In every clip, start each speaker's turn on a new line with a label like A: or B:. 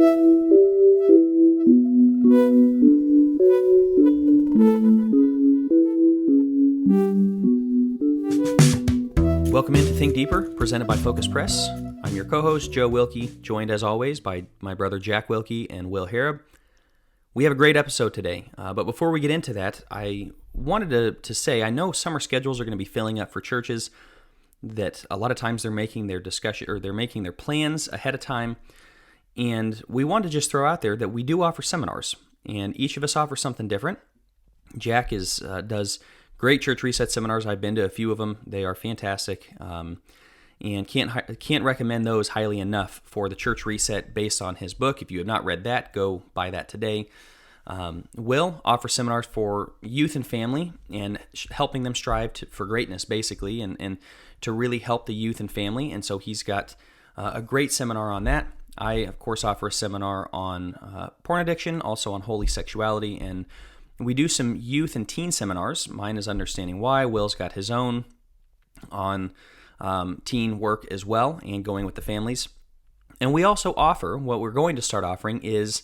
A: Welcome into Think Deeper, presented by Focus Press. I'm your co-host, Joe Wilkie, joined as always by my brother Jack Wilkie and Will Harab. We have a great episode today, but before we get into that, I wanted to say, I know summer schedules are going to be filling up for churches, that a lot of times they're making their discussion, or they're making their plans ahead of time, and we want to just throw out there that we do offer seminars, and each of us offers something different. Jack does great church reset seminars. I've been to a few of them. They are fantastic, and can't recommend those highly enough for the church reset based on his book. If you have not read that, go buy that today. Will offers seminars for youth and family and helping them strive for greatness, basically, and to really help the youth and family. And so he's got a great seminar on that. I, of course, offer a seminar on porn addiction, also on holy sexuality, and we do some youth and teen seminars. Mine is Understanding Why. Will's got his own on teen work as well and going with the families. And we also offer, what we're going to start offering is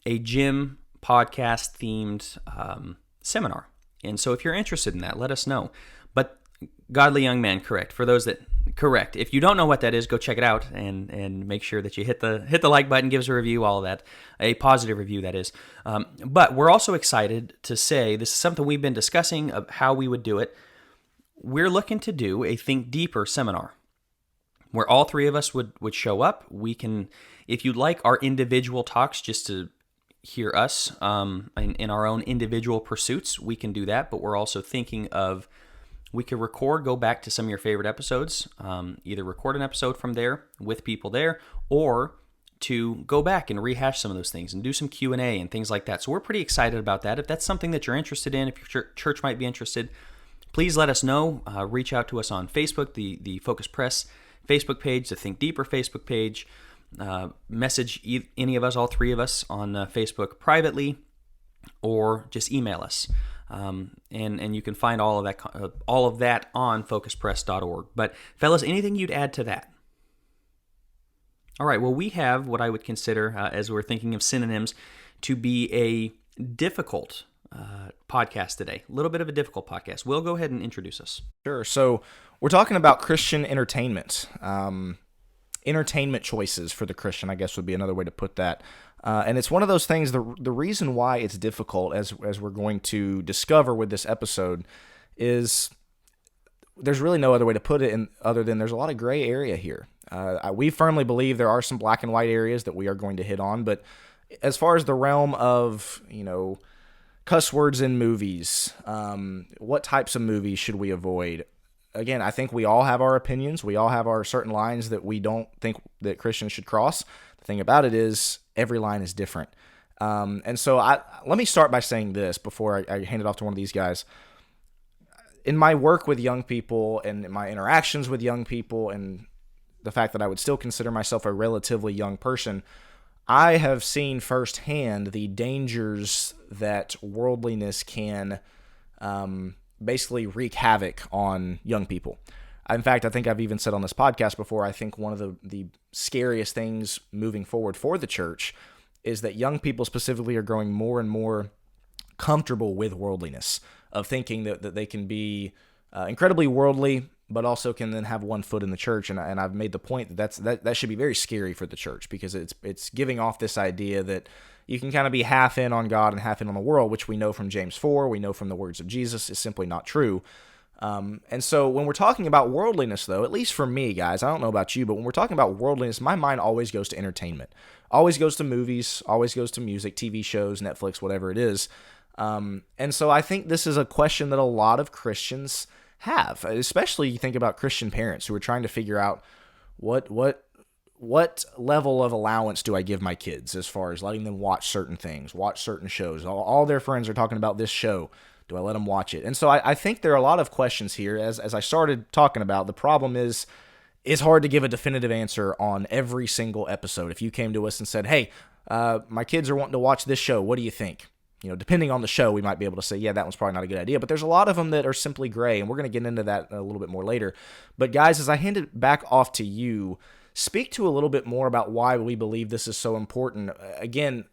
A: a gym podcast themed seminar. And so if you're interested in that, let us know. But Godly Young Man, correct. For those that, correct. If you don't know what that is, go check it out and make sure that you hit the like button, give us a review, all of that. A positive review, that is. But we're also excited to say, this is something we've been discussing of how we would do it. We're looking to do a Think Deeper seminar where all three of us would show up. We can, if you'd like our individual talks just to hear us in our own individual pursuits, we can do that. But we're also thinking of, we could go back to some of your favorite episodes, either record an episode from there with people there, or to go back and rehash some of those things and do some Q&A and things like that. So we're pretty excited about that. If that's something that you're interested in, if your church might be interested, please let us know. Reach out to us on Facebook, the Focus Press Facebook page, the Think Deeper Facebook page. Message any of us, all three of us, on Facebook privately, or just email us. And you can find all of that on focuspress.org. But fellas, anything you'd add to that? All right. Well, we have what I would consider, as we're thinking of synonyms, to be a difficult podcast today. A little bit of a difficult podcast. Will, go ahead and introduce us.
B: Sure. So we're talking about Christian entertainment. Entertainment choices for the Christian, I guess, would be another way to put that. And it's one of those things, the reason why it's difficult, as we're going to discover with this episode, is there's really no other way to put it other than there's a lot of gray area here. We firmly believe there are some black and white areas that we are going to hit on, but as far as the realm of, cuss words in movies, what types of movies should we avoid? Again, I think we all have our opinions. We all have our certain lines that we don't think that Christians should cross. The thing about it is, every line is different. And so let me start by saying this before I hand it off to one of these guys. In my work with young people and in my interactions with young people, and the fact that I would still consider myself a relatively young person, I have seen firsthand the dangers that worldliness can basically wreak havoc on young people. In fact, I think I've even said on this podcast before, I think one of the scariest things moving forward for the church is that young people specifically are growing more and more comfortable with worldliness, of thinking that they can be incredibly worldly, but also can then have one foot in the church. And I've made the point that should be very scary for the church, because it's giving off this idea that you can kind of be half in on God and half in on the world, which we know from James 4, we know from the words of Jesus, is simply not true. And so when we're talking about worldliness, though, at least for me, guys, I don't know about you, but when we're talking about worldliness, my mind always goes to entertainment, always goes to movies, always goes to music, TV shows, Netflix, whatever it is. And so I think this is a question that a lot of Christians have, especially you think about Christian parents who are trying to figure out what level of allowance do I give my kids as far as letting them watch certain things, watch certain shows. All their friends are talking about this show. Do I let them watch it? And so I think there are a lot of questions here. As I started talking about, the problem is it's hard to give a definitive answer on every single episode. If you came to us and said, hey, my kids are wanting to watch this show, what do you think? Depending on the show, we might be able to say, yeah, that one's probably not a good idea. But there's a lot of them that are simply gray, and we're going to get into that a little bit more later. But guys, as I hand it back off to you, Speak to a little bit more about why we believe this is so important. Again,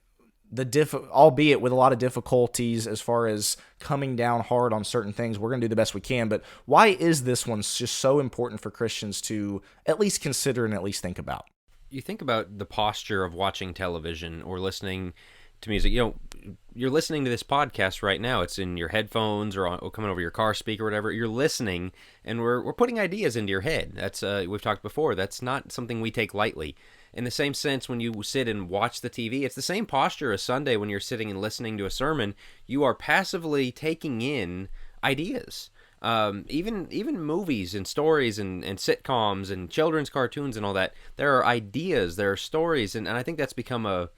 B: albeit with a lot of difficulties as far as coming down hard on certain things, we're going to do the best we can. But why is this one just so important for Christians to at least consider and at least think about?
C: You think about the posture of watching television or listening to music. You're listening to this podcast right now. It's in your headphones or coming over your car speaker or whatever. You're listening, and we're putting ideas into your head. That's we've talked before. That's not something we take lightly. In the same sense, when you sit and watch the TV, it's the same posture as Sunday when you're sitting and listening to a sermon. You are passively taking in ideas. Even movies and stories and sitcoms and children's cartoons and all that, there are ideas, there are stories, and I think that's become a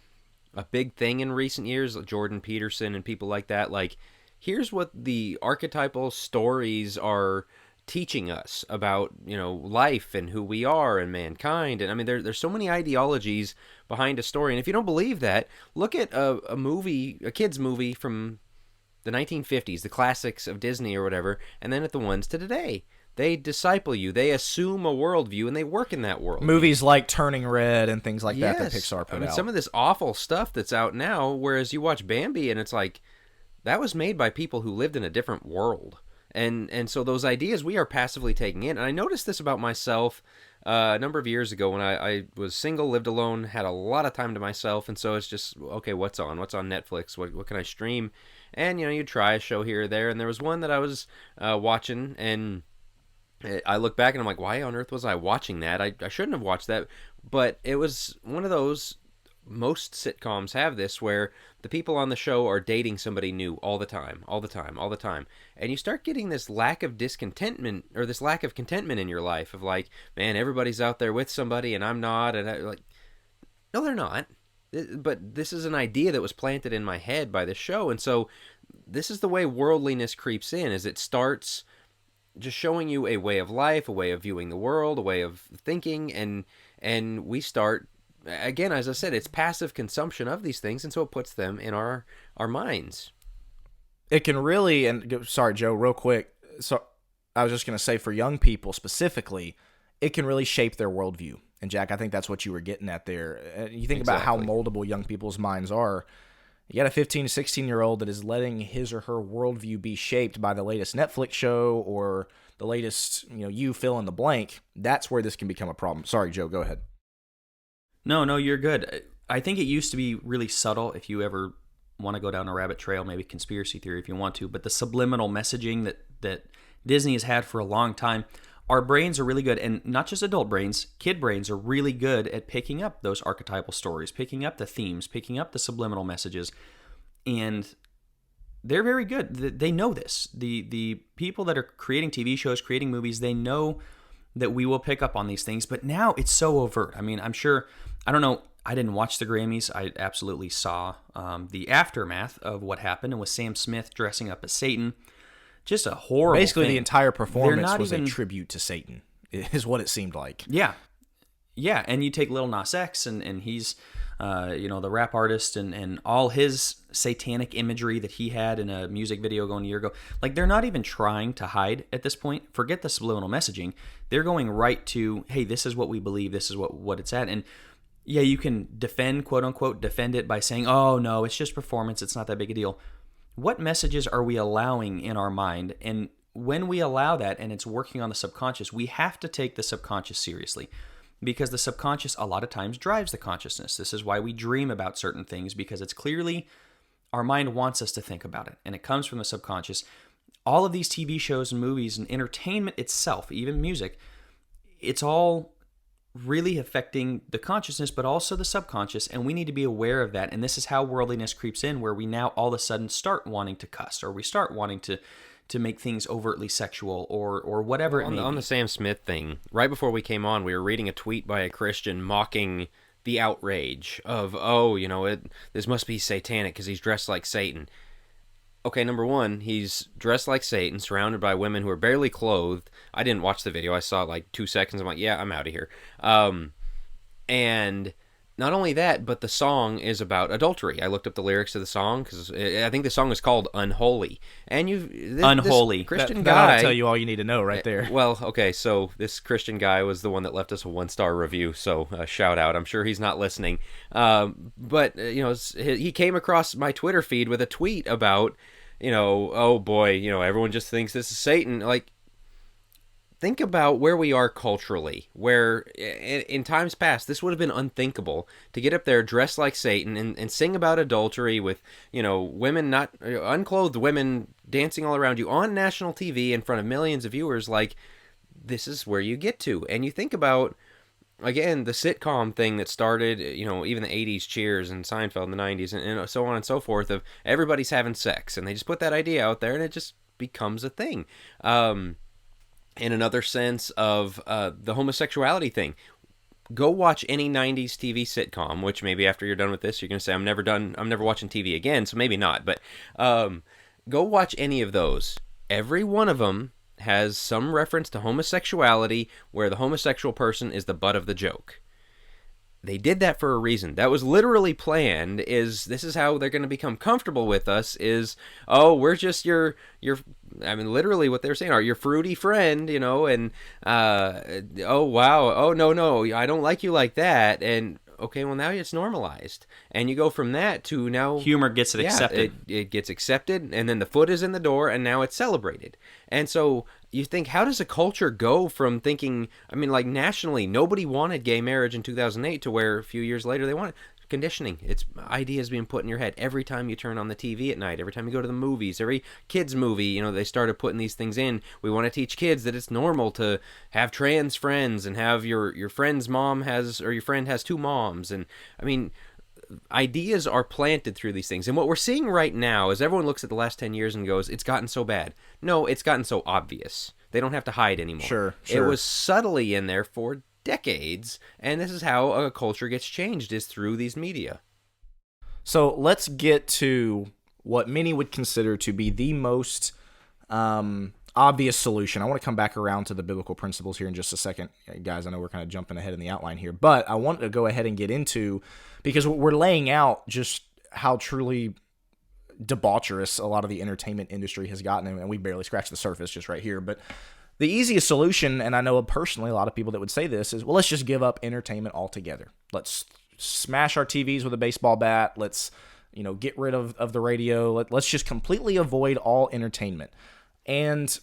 C: big thing in recent years. Jordan Peterson and people like that. Like, here's what the archetypal stories are teaching us about, life and who we are and mankind. And I mean, there's so many ideologies behind a story. And if you don't believe that, look at a kid's movie from the 1950s, the classics of Disney or whatever, and then at the ones to today. They disciple you. They assume a worldview, and they work in that world.
B: Movies like Turning Red and things like that Pixar put out.
C: Some of this awful stuff that's out now, whereas you watch Bambi, and it's like, that was made by people who lived in a different world. And so those ideas we are passively taking in. And I noticed this about myself a number of years ago when I was single, lived alone, had a lot of time to myself, and so it's just, okay, what's on Netflix? What can I stream? And, you try a show here or there, and there was one that I was watching, and I look back and I'm like, why on earth was I watching that? I shouldn't have watched that. But it was one of those, most sitcoms have this, where the people on the show are dating somebody new all the time. And you start getting this lack of discontentment, or this lack of contentment in your life of like, man, everybody's out there with somebody and I'm not. And no, they're not. But this is an idea that was planted in my head by this show. And so this is the way worldliness creeps in, is it starts just showing you a way of life, a way of viewing the world, a way of thinking, and we start, again, as I said, it's passive consumption of these things, and so it puts them in our minds.
B: It can really, and sorry, Joe, real quick, so I was just going to say, for young people specifically, it can really shape their worldview. And Jack, I think that's what you were getting at there. You think about how moldable young people's minds are. You got a 15 to 16-year-old that is letting his or her worldview be shaped by the latest Netflix show or the latest, you fill in the blank. That's where this can become a problem. Sorry, Joe, go ahead.
A: No, you're good. I think it used to be really subtle, if you ever want to go down a rabbit trail, maybe conspiracy theory if you want to, but the subliminal messaging that Disney has had for a long time, our brains are really good, and not just adult brains, kid brains are really good at picking up those archetypal stories, picking up the themes, picking up the subliminal messages, and they're very good. They know this. The people that are creating TV shows, creating movies, they know that we will pick up on these things, but now it's so overt. I mean, I'm sure, I don't know, I didn't watch the Grammys. I absolutely saw the aftermath of what happened, and with Sam Smith dressing up as Satan. Just a horrible
B: Basically,
A: thing.
B: The entire performance was a tribute to Satan, is what it seemed like.
A: Yeah, and you take Lil Nas X, and he's, the rap artist, and all his satanic imagery that he had in a music video going a year ago. Like, they're not even trying to hide at this point. Forget the subliminal messaging. They're going right to, hey, this is what we believe, this is what it's at. And yeah, you can defend, quote unquote, defend it by saying, oh, no, it's just performance, it's not that big a deal. What messages are we allowing in our mind? And when we allow that and it's working on the subconscious, we have to take the subconscious seriously, because the subconscious a lot of times drives the consciousness. This is why we dream about certain things, because it's clearly our mind wants us to think about it, and it comes from the subconscious. All of these TV shows and movies and entertainment itself, even music, it's all really affecting the consciousness, but also the subconscious, and we need to be aware of that. And this is how worldliness creeps in, where we now all of a sudden start wanting to cuss, or we start wanting to make things overtly sexual, or whatever it may be.
C: On the Sam Smith thing, right before we came on, we were reading a tweet by a Christian mocking the outrage of, this must be satanic because he's dressed like Satan. Okay, number one, he's dressed like Satan, surrounded by women who are barely clothed. I didn't watch the video. I saw like 2 seconds. I'm like, yeah, I'm out of here. And not only that, but the song is about adultery. I looked up the lyrics of the song because I think the song is called "Unholy." And
A: Unholy.
C: this Christian
B: that
C: guy.
B: ought to tell you all you need to know right there.
C: Well, okay, so this Christian guy was the one that left us a 1-star review. So shout out. I'm sure he's not listening. But he came across my Twitter feed with a tweet about, oh boy, everyone just thinks this is Satan. Like, think about where we are culturally, where in times past, this would have been unthinkable to get up there dressed like Satan and sing about adultery with, women, not unclothed women dancing all around you on national TV in front of millions of viewers. Like, this is where you get to. And you think about, again, the sitcom thing that started, even the 80s Cheers and Seinfeld in the 90s and so on and so forth, of everybody's having sex. And they just put that idea out there and it just becomes a thing. In another sense of the homosexuality thing, go watch any 90s TV sitcom, which maybe after you're done with this, you're going to say, I'm never watching TV again, so maybe not. But go watch any of those. Every one of them has some reference to homosexuality where the homosexual person is the butt of the joke. They did that for a reason. That was literally planned. This is how they're going to become comfortable with us we're just your literally what they're saying are your fruity friend, and oh wow, oh no, I don't like you like that. And okay, well, now it's normalized. And you go from that to now
A: humor gets accepted.
C: It gets accepted, and then the foot is in the door, and now it's celebrated. And so you think, how does a culture go from thinking, like nationally, nobody wanted gay marriage in 2008 to where a few years later they want it? Conditioning. It's ideas being put in your head every time you turn on the TV at night, every time you go to the movies, every kids movie, they started putting these things in. We want to teach kids that it's normal to have trans friends and have your friend's mom or your friend has two moms. And ideas are planted through these things. And what we're seeing right now is everyone looks at the last 10 years and goes, it's gotten so bad. No, it's gotten so obvious. They don't have to hide anymore.
B: Sure.
C: It was subtly in there for decades, and this is how a culture gets changed, is through these media.
B: So let's get to what many would consider to be the most obvious solution. I want to come back around to the biblical principles here in just a second. Guys, I know we're kind of jumping ahead in the outline here, but I want to go ahead and get into, because we're laying out just how truly debaucherous a lot of the entertainment industry has gotten, and we barely scratched the surface just right here, but the easiest solution, and I know personally a lot of people that would say this, is, well, let's just give up entertainment altogether. Let's smash our TVs with a baseball bat. Let's, get rid of the radio. Let's just completely avoid all entertainment. And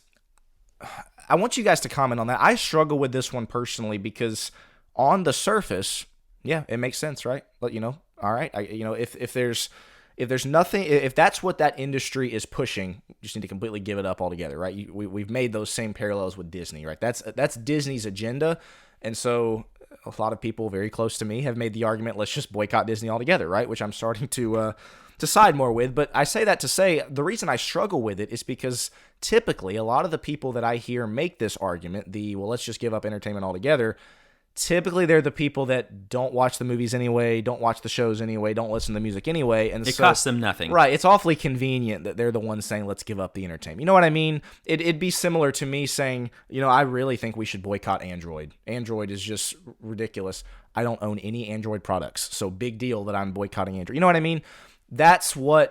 B: I want you guys to comment on that. I struggle with this one personally because on the surface, yeah, it makes sense, right? But, all right, if there's nothing, if that's what that industry is pushing, you just need to completely give it up altogether, right? We've made those same parallels with Disney, right? That's Disney's agenda, and so a lot of people very close to me have made the argument, let's just boycott Disney altogether, right? Which I'm starting to side more with. But I say that to say the reason I struggle with it is because typically a lot of the people that I hear make this argument, let's just give up entertainment altogether, typically they're the people that don't watch the movies anyway, don't watch the shows anyway, don't listen to the music anyway. And
A: it costs them nothing.
B: Right. It's awfully convenient that they're the ones saying, let's give up the entertainment. You know what I mean? It'd be similar to me saying, I really think we should boycott Android. Android is just ridiculous. I don't own any Android products, so big deal that I'm boycotting Android. You know what I mean? That's why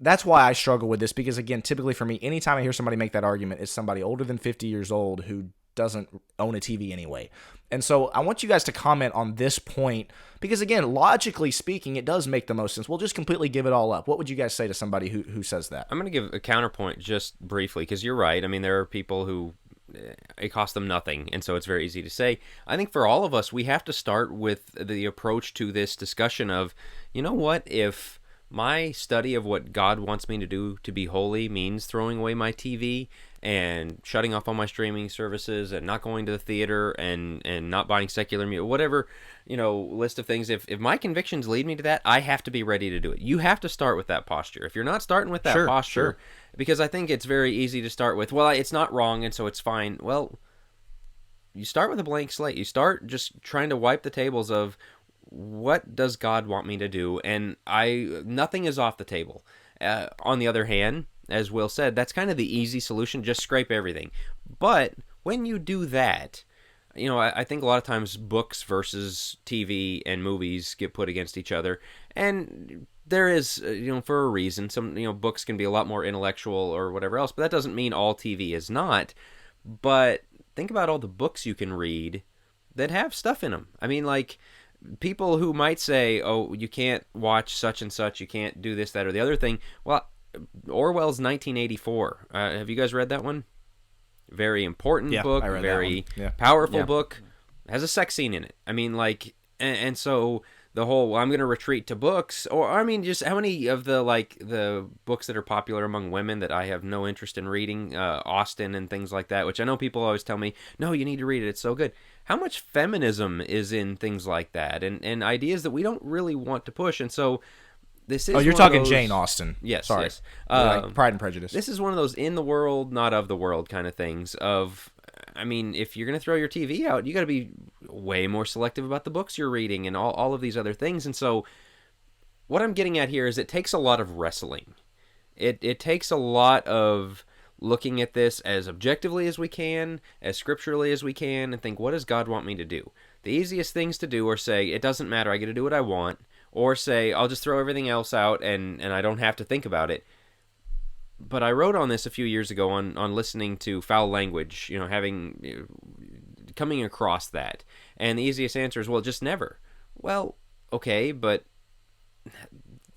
B: I struggle with this, because again, typically for me, anytime I hear somebody make that argument, it's somebody older than 50 years old who doesn't own a TV anyway. And so I want you guys to comment on this point, because again, logically speaking, it does make the most sense. We'll just completely give it all up. What would you guys say to somebody who says that?
C: I'm going to give a counterpoint just briefly, because you're right. There are people who it costs them nothing, and so it's very easy to say. I think for all of us, we have to start with the approach to this discussion of, what if my study of what God wants me to do to be holy means throwing away my TV and shutting off all my streaming services and not going to the theater and not buying secular music, whatever, list of things. If my convictions lead me to that, I have to be ready to do it. You have to start with that posture. If you're not starting with that posture, because I think it's very easy to start with, well, it's not wrong and so it's fine. Well, you start with a blank slate. You start just trying to wipe the tables of, what does God want me to do? And nothing is off the table. On the other hand, as Will said, that's kind of the easy solution. Just scrape everything. But when you do that, I think a lot of times books versus TV and movies get put against each other, and there is, for a reason. Some, books can be a lot more intellectual or whatever else, but that doesn't mean all TV is not. But think about all the books you can read that have stuff in them. I mean, like, people who might say, oh, you can't watch such and such, you can't do this, that, or the other thing. Well, Orwell's 1984. Have you guys read that one? Very important book,
B: I read
C: very
B: that one. Yeah.
C: powerful book. Has a sex scene in it. I mean, like, and so the whole, well, I'm going to retreat to books, or I mean, just how many of the books that are popular among women that I have no interest in reading, Austen and things like that, which I know people always tell me, no, you need to read it, it's so good. How much feminism is in things like that, and ideas that we don't really want to push, and so this is.
B: Oh, you're
C: one of
B: talking
C: those,
B: Jane Austen.
C: Yes,
B: sorry.
C: yes.
B: Like Pride and Prejudice.
C: This is one of those in the world, not of the world kind of things. I mean, if you're going to throw your TV out, you got to be way more selective about the books you're reading and all of these other things. And so what I'm getting at here is it takes a lot of wrestling. It takes a lot of looking at this as objectively as we can, as scripturally as we can, and think, what does God want me to do? The easiest things to do are say, it doesn't matter, I get to do what I want, or say, I'll just throw everything else out and I don't have to think about it. But I wrote on this a few years ago on listening to foul language, coming across that. And the easiest answer is, well, just never. Well, okay, but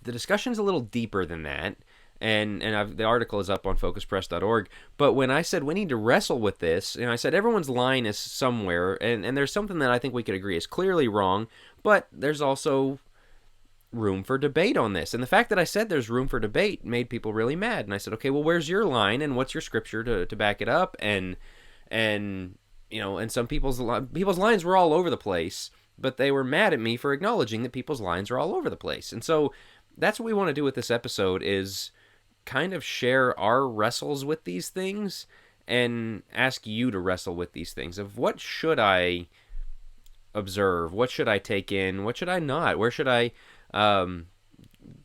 C: the discussion's a little deeper than that. And the article is up on focuspress.org. But when I said we need to wrestle with this, I said everyone's line is somewhere, and there's something that I think we could agree is clearly wrong, but there's also room for debate on this. And the fact that I said there's room for debate made people really mad. And I said, okay, well, where's your line and what's your scripture to back it up? And some people's lines were all over the place, but they were mad at me for acknowledging that people's lines are all over the place. And so that's what we want to do with this episode, is kind of share our wrestles with these things and ask you to wrestle with these things of what should I observe? What should I take in? What should I not? Where should I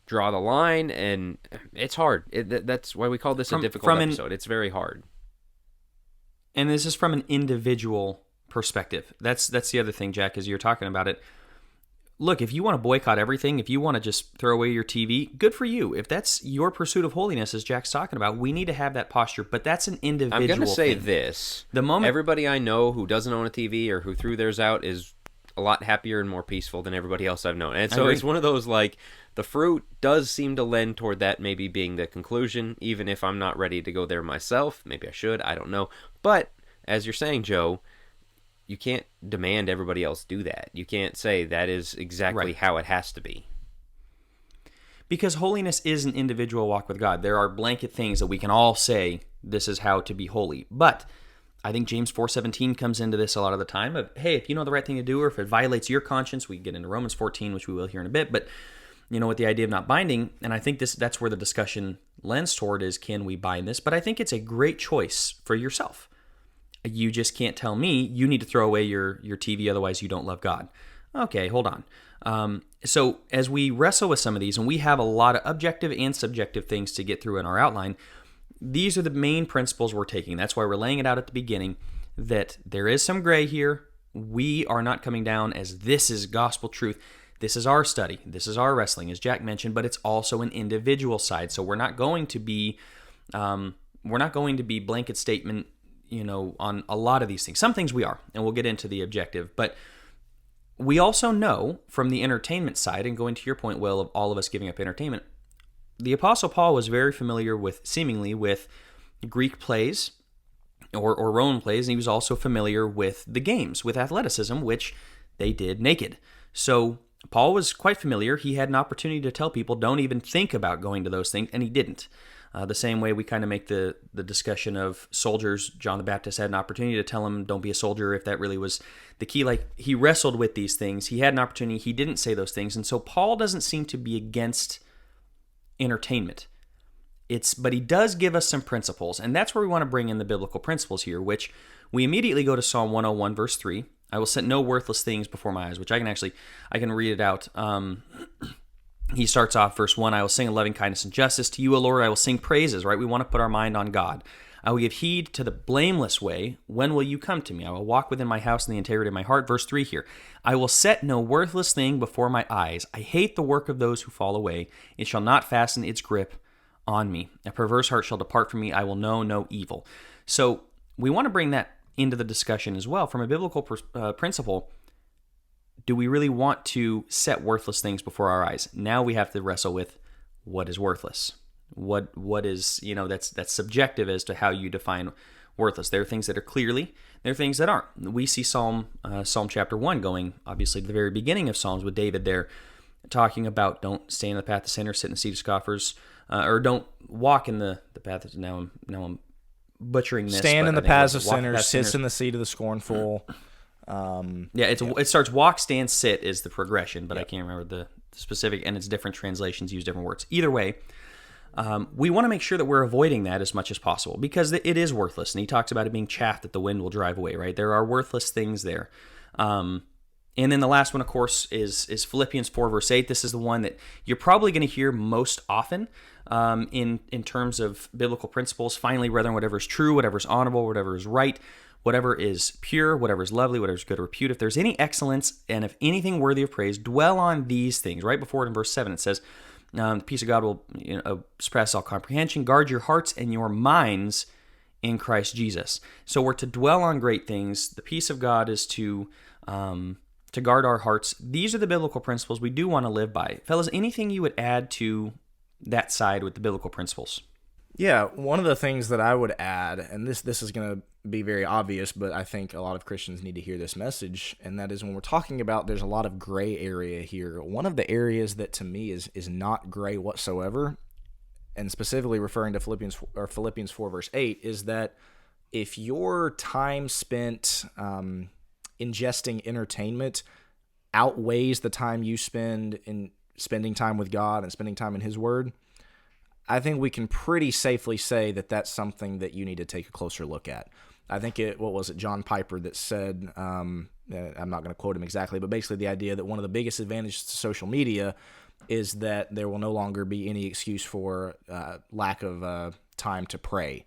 C: draw the line? And it's hard. That's why we call this a difficult episode. It's very hard.
A: And this is from an individual perspective. That's the other thing, Jack, as you're talking about it. Look, if you want to boycott everything, if you want to just throw away your TV, good for you. If that's your pursuit of holiness, as Jack's talking about, we need to have that posture. But that's an individual thing.
C: I'm going to say this. The moment everybody I know who doesn't own a TV or who threw theirs out is a lot happier and more peaceful than everybody else I've known. And so it's one of those, like, the fruit does seem to lend toward that maybe being the conclusion, even if I'm not ready to go there myself. Maybe I should. I don't know. But as you're saying, Joe, you can't demand everybody else do that. You can't say that is exactly how it has to be.
A: Because holiness is an individual walk with God. There are blanket things that we can all say, this is how to be holy. But I think James 4:17 comes into this a lot of the time of, hey, if you know the right thing to do, or if it violates your conscience, we get into Romans 14, which we will here in a bit, but with the idea of not binding, and I think that's where the discussion lends toward is, can we bind this? But I think it's a great choice for yourself. You just can't tell me you need to throw away your TV, otherwise you don't love God. Okay, hold on. So as we wrestle with some of these, and we have a lot of objective and subjective things to get through in our outline, these are the main principles we're taking. That's why we're laying it out at the beginning, that there is some gray here. We are not coming down as this is gospel truth. This is our study. This is our wrestling, as Jack mentioned, but it's also an individual side. So we're not going to be blanket statement, on a lot of these things. Some things we are, and we'll get into the objective, but we also know from the entertainment side, and going to your point, Will, of all of us giving up entertainment, the Apostle Paul was very familiar seemingly with Greek plays or Roman plays, and he was also familiar with the games, with athleticism, which they did naked. So Paul was quite familiar. He had an opportunity to tell people, don't even think about going to those things, and he didn't. The same way we kind of make the discussion of soldiers. John the Baptist had an opportunity to tell him, don't be a soldier, if that really was the key. Like, he wrestled with these things. He had an opportunity. He didn't say those things. And so Paul doesn't seem to be against entertainment. But he does give us some principles. And that's where we want to bring in the biblical principles here, which we immediately go to Psalm 101, verse 3. I will set no worthless things before my eyes, which I can read it out. He starts off verse 1, I will sing loving kindness and justice to you, O Lord. I will sing praises, right? We want to put our mind on God. I will give heed to the blameless way. When will you come to me? I will walk within my house in the integrity of my heart. Verse 3 here. I will set no worthless thing before my eyes. I hate the work of those who fall away. It shall not fasten its grip on me. A perverse heart shall depart from me. I will know no evil. So we want to bring that into the discussion as well. From a biblical principle, do we really want to set worthless things before our eyes? Now we have to wrestle with what is worthless. What is, that's subjective as to how you define worthless. There are things that are clearly, there are things that aren't. We see Psalm chapter 1 going, obviously, to the very beginning of Psalms with David there, talking about don't stay in the path of sinners, sit in the seat of scoffers, or don't walk in the path of, now I'm butchering this.
B: Stand in the paths of sinners, sits in the seat of the scornful.
A: It starts walk, stand, sit is the progression, but I can't remember the specific, and it's different translations use different words. Either way, we want to make sure that we're avoiding that as much as possible because it is worthless. And he talks about it being chaff that the wind will drive away, right? There are worthless things there. And then the last one, of course, is Philippians 4, verse 8. This is the one that you're probably going to hear most often in terms of biblical principles. Finally, brethren, whatever is true, whatever is honorable, whatever is right, whatever is pure, whatever is lovely, whatever is good repute, if there's any excellence and if anything worthy of praise, dwell on these things. Right before it in verse 7, it says, the peace of God will surpass all comprehension. Guard your hearts and your minds in Christ Jesus. So we're to dwell on great things. The peace of God is to guard our hearts. These are the biblical principles we do want to live by. Fellas, anything you would add to that side with the biblical principles?
B: Yeah, one of the things that I would add, and this is going to be very obvious, but I think a lot of Christians need to hear this message, and that is when we're talking about there's a lot of gray area here. One of the areas that to me is not gray whatsoever, and specifically referring to Philippians 4 verse 8, is that if your time spent ingesting entertainment outweighs the time you spend in spending time with God and spending time in His Word, I think we can pretty safely say that that's something that you need to take a closer look at. I think John Piper that said, I'm not going to quote him exactly, but basically the idea that one of the biggest advantages to social media is that there will no longer be any excuse for lack of time to pray.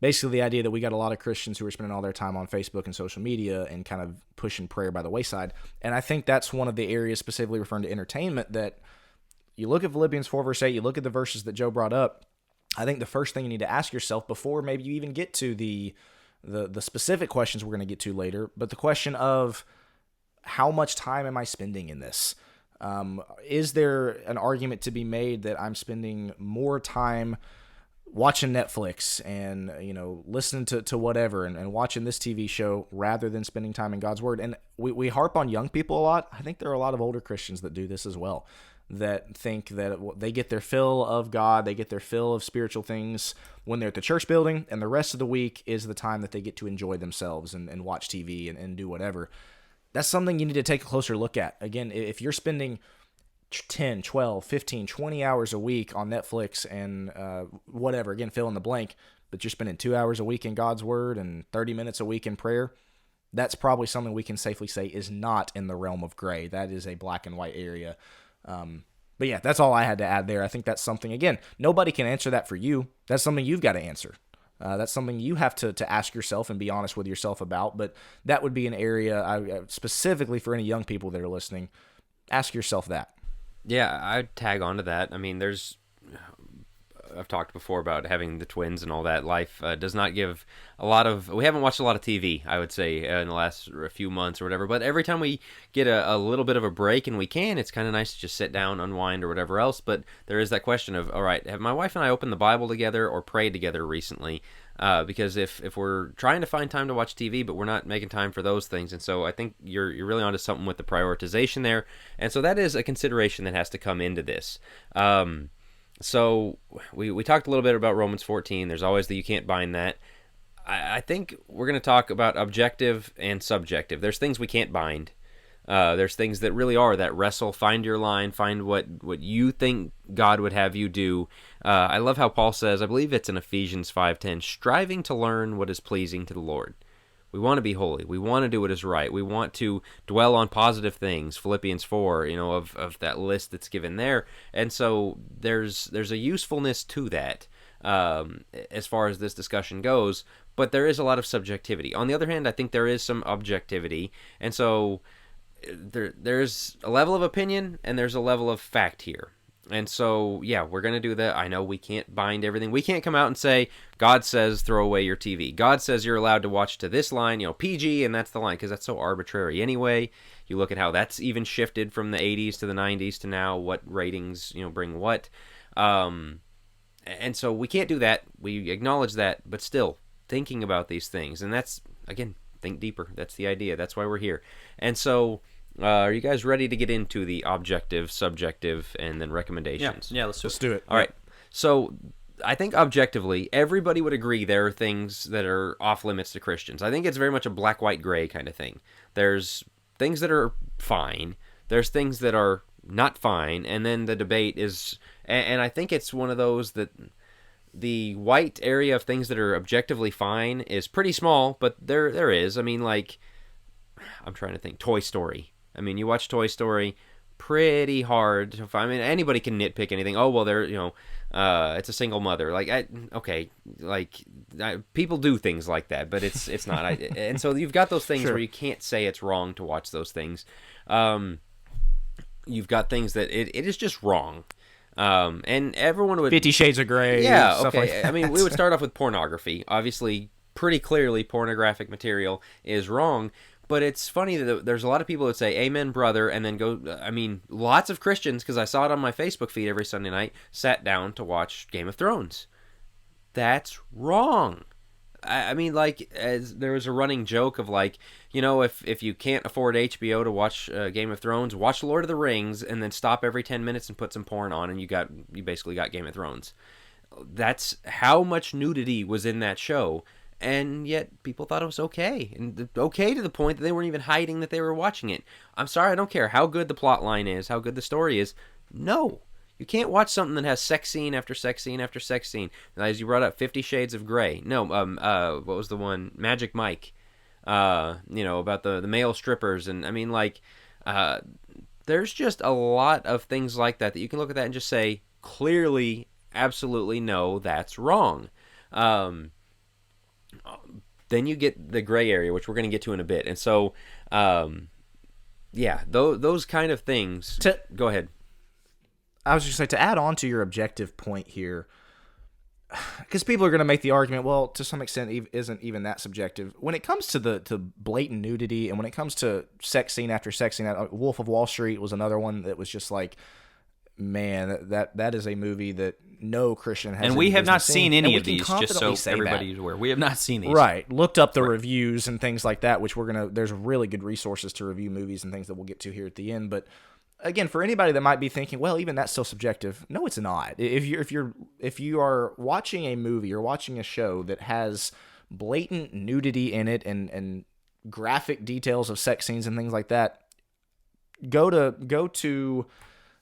B: Basically the idea that we got a lot of Christians who are spending all their time on Facebook and social media and kind of pushing prayer by the wayside. And I think that's one of the areas specifically referring to entertainment that you look at Philippians 4 verse 8, you look at the verses that Joe brought up, I think the first thing you need to ask yourself before maybe you even get to the specific questions we're going to get to later, but the question of how much time am I spending in this? Is there an argument to be made that I'm spending more time watching Netflix and listening to whatever and watching this TV show rather than spending time in God's Word? And we harp on young people a lot. I think there are a lot of older Christians that do this as well, that think that they get their fill of God, they get their fill of spiritual things when they're at the church building, and the rest of the week is the time that they get to enjoy themselves and watch TV and do whatever. That's something you need to take a closer look at. Again, if you're spending 10, 12, 15, 20 hours a week on Netflix and whatever, again, fill in the blank, but you're spending 2 hours a week in God's Word and 30 minutes a week in prayer, that's probably something we can safely say is not in the realm of gray. That is a black and white area. But yeah, that's all I had to add there. I think that's something, again, nobody can answer that for you. That's something you've got to answer. That's something you have to ask yourself and be honest with yourself about. But that would be an area, specifically for any young people that are listening, ask yourself that.
C: Yeah, I'd tag on to that. I mean, I've talked before about having the twins and all that. Life does not give we haven't watched a lot of TV, I would say, in the last few months or whatever, but every time we get a little bit of a break and we can, it's kind of nice to just sit down, unwind, or whatever else. But there is that question of, all right, have my wife and I opened the Bible together or prayed together recently? Because if we're trying to find time to watch TV, but we're not making time for those things, and so I think you're really onto something with the prioritization there, and so that is a consideration that has to come into this. So we talked a little bit about Romans 14. There's always the you can't bind that. I think we're going to talk about objective and subjective. There's things we can't bind. There's things that really are that wrestle, find your line, find what you think God would have you do. I love how Paul says, I believe it's in Ephesians 5:10, striving to learn what is pleasing to the Lord. We want to be holy. We want to do what is right. We want to dwell on positive things. Philippians 4, of that list that's given there. And so there's a usefulness to that. as far as this discussion goes, but there is a lot of subjectivity. On the other hand, I think there is some objectivity, and so there's a level of opinion and there's a level of fact here. And so, yeah, we're going to do that. I know we can't bind everything. We can't come out and say, God says throw away your TV. God says you're allowed to watch to this line, PG, and that's the line, because that's so arbitrary anyway. You look at how that's even shifted from the 80s to the 90s to now, what ratings, bring what. And so we can't do that. We acknowledge that, but still thinking about these things. And that's, again, think deeper. That's the idea. That's why we're here. And so... are you guys ready to get into the objective, subjective, and then recommendations?
A: Yeah, let's
B: do it.
C: All right. So I think objectively, everybody would agree there are things that are off limits to Christians. I think it's very much a black, white, gray kind of thing. There's things that are fine. There's things that are not fine. And then the debate is, and I think it's one of those that the white area of things that are objectively fine is pretty small, but there is. I mean, like, I'm trying to think. Toy Story. I mean, you watch Toy Story, pretty hard to find. I mean, anybody can nitpick anything. Oh, well, it's a single mother. People do things like that, but it's not. And so you've got those things
B: Sure.
C: where you can't say it's wrong to watch those things. You've got things that it is just wrong. And everyone would...
B: 50 Shades of Grey.
C: Yeah,
B: stuff
C: okay.
B: like that.
C: I mean, we would start off with pornography. Obviously, pretty clearly, pornographic material is wrong. But it's funny that there's a lot of people that say, amen, brother, and then go... I mean, lots of Christians, because I saw it on my Facebook feed every Sunday night, sat down to watch Game of Thrones. That's wrong. I mean, like, as there was a running joke of, like, if you can't afford HBO to watch Game of Thrones, watch Lord of the Rings, and then stop every 10 minutes and put some porn on, and you basically got Game of Thrones. That's how much nudity was in that show. And yet people thought it was okay. And okay to the point that they weren't even hiding that they were watching it. I'm sorry, I don't care how good the plot line is, how good the story is. No. You can't watch something that has sex scene after sex scene after sex scene. As you brought up, 50 Shades of Grey. No, what was the one? Magic Mike. About the male strippers. And I mean, like, there's just a lot of things like that you can look at that and just say, clearly, absolutely no, that's wrong. Then you get the gray area, which we're going to get to in a bit. And so, those kind of things. Go ahead.
B: I was just like, to add on to your objective point here, because people are going to make the argument, well, to some extent, isn't even that subjective. When it comes to to blatant nudity, and when it comes to sex scene after sex scene, Wolf of Wall Street was another one that was just like, man, that is a movie that no Christian has.
A: And we have not seen any of these, just so
B: say
A: everybody's aware. We have not seen these.
B: Right. Looked up the reviews and things like that, which there's really good resources to review movies and things that we'll get to here at the end. But again, for anybody that might be thinking, well, even that's still subjective. No, it's not. If you are watching a movie or watching a show that has blatant nudity in it and graphic details of sex scenes and things like that, go to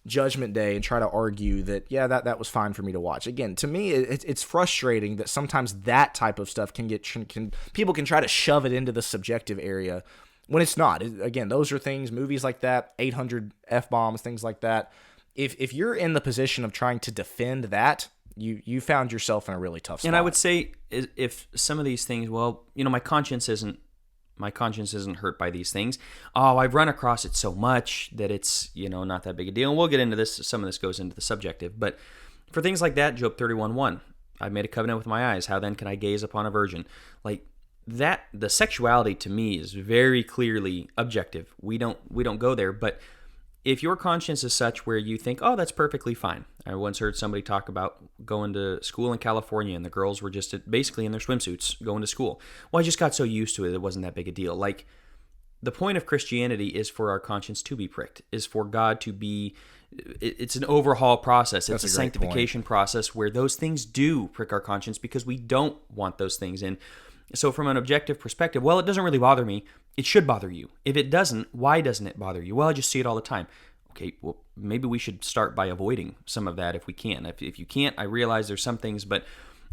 B: Judgment Day and try to argue that, yeah, that was fine for me to watch. Again, to me, it's frustrating that sometimes that type of stuff people can try to shove it into the subjective area when it's not. Again, those are things, movies like that, 800 F-bombs, things like that. If you're in the position of trying to defend that, you found yourself in a really tough spot.
A: And I would say if some of these things, well, my conscience isn't hurt by these things. Oh, I've run across it so much that it's, not that big a deal. And we'll get into this. Some of this goes into the subjective. But for things like that, Job 31:1, I made a covenant with my eyes. How then can I gaze upon a virgin? Like that, the sexuality to me is very clearly objective. We don't go there. But if your conscience is such where you think, oh, that's perfectly fine. I once heard somebody talk about going to school in California and the girls were just basically in their swimsuits going to school. Well, I just got so used to it, it wasn't that big a deal. Like, the point of Christianity is for our conscience to be pricked, is for God to be, it's an overhaul process. It's a sanctification process where those things do prick our conscience because we don't want those things in. So from an objective perspective, well, it doesn't really bother me. It should bother you. If it doesn't, why doesn't it bother you? Well, I just see it all the time. Okay, well, maybe we should start by avoiding some of that if we can. If you can't, I realize there's some things, but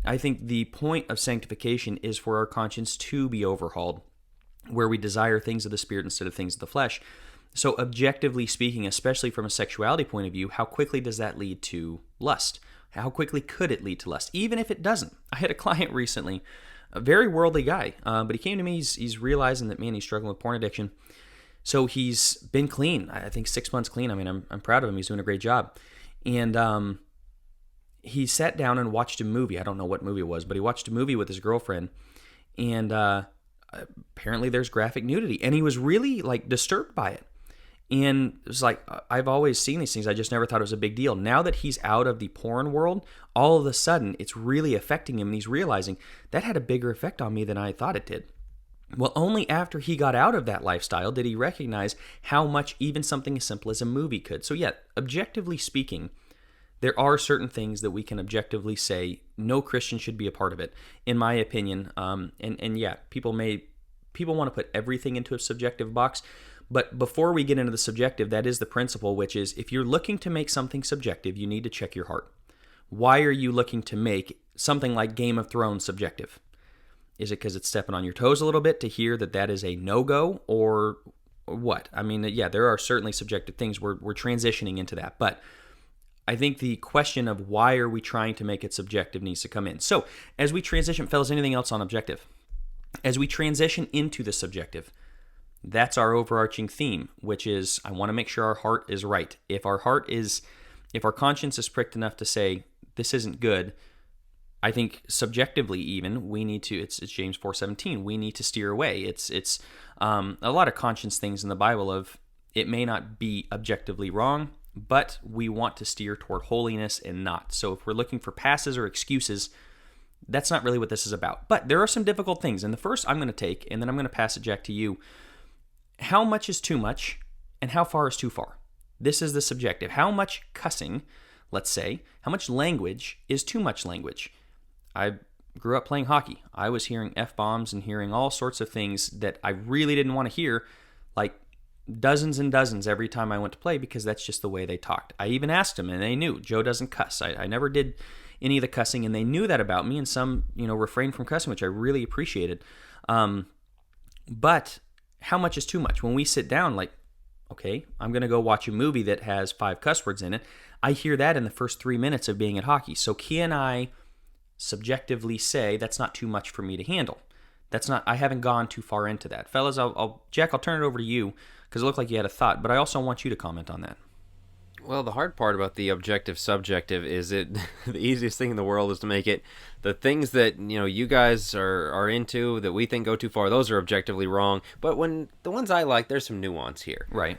A: I think the point of sanctification is for our conscience to be overhauled, where we desire things of the Spirit instead of things of the flesh. So objectively speaking, especially from a sexuality point of view, how quickly does that lead to lust? How quickly could it lead to lust? Even if it doesn't. I had a client recently, a very worldly guy, but he came to me, he's realizing that, man, he's struggling with porn addiction. So he's been clean, I think 6 months clean. I mean, I'm proud of him. He's doing a great job. And he sat down and watched a movie. I don't know what movie it was, but he watched a movie with his girlfriend. And apparently there's graphic nudity. And he was really like disturbed by it. And it was like, I've always seen these things. I just never thought it was a big deal. Now that he's out of the porn world, all of a sudden it's really affecting him. And he's realizing that had a bigger effect on me than I thought it did. Well, only after he got out of that lifestyle did he recognize how much even something as simple as a movie could. So yeah, objectively speaking, there are certain things that we can objectively say no Christian should be a part of it, in my opinion. And yeah, people want to put everything into a subjective box. But before we get into the subjective, that is the principle, which is if you're looking to make something subjective, you need to check your heart. Why are you looking to make something like Game of Thrones subjective? Is it because it's stepping on your toes a little bit to hear that is a no-go, or what? I mean, yeah, there are certainly subjective things. We're transitioning into that. But I think the question of why are we trying to make it subjective needs to come in. So as we transition, fellas, anything else on objective? As we transition into the subjective, that's our overarching theme, which is I want to make sure our heart is right. If our conscience is pricked enough to say this isn't good, I think subjectively even we need to. It's James 4:17. We need to steer away. It's a lot of conscience things in the Bible of it may not be objectively wrong, but we want to steer toward holiness and not. So if we're looking for passes or excuses, that's not really what this is about. But there are some difficult things, and the first I'm going to take, and then I'm going to pass it, Jack, to you. How much is too much, and how far is too far? This is the subjective. How much cussing, let's say, how much language is too much language? I grew up playing hockey. I was hearing F-bombs and hearing all sorts of things that I really didn't want to hear, like dozens and dozens every time I went to play, because that's just the way they talked. I even asked them, and they knew, Joe doesn't cuss. I never did any of the cussing, and they knew that about me, and some, refrained from cussing, which I really appreciated. But how much is too much? When we sit down, like, okay, I'm going to go watch a movie that has 5 cuss words in it. I hear that in the first 3 minutes of being at hockey. So can I subjectively say that's not too much for me to handle? I haven't gone too far into that. Fellas, Jack, I'll turn it over to you because it looked like you had a thought, but I also want you to comment on that.
C: Well, the hard part about the objective subjective is the easiest thing in the world is to make it the things that you guys are into that we think go too far. Those are objectively wrong. But when the ones I like, there's some nuance here.
A: Right.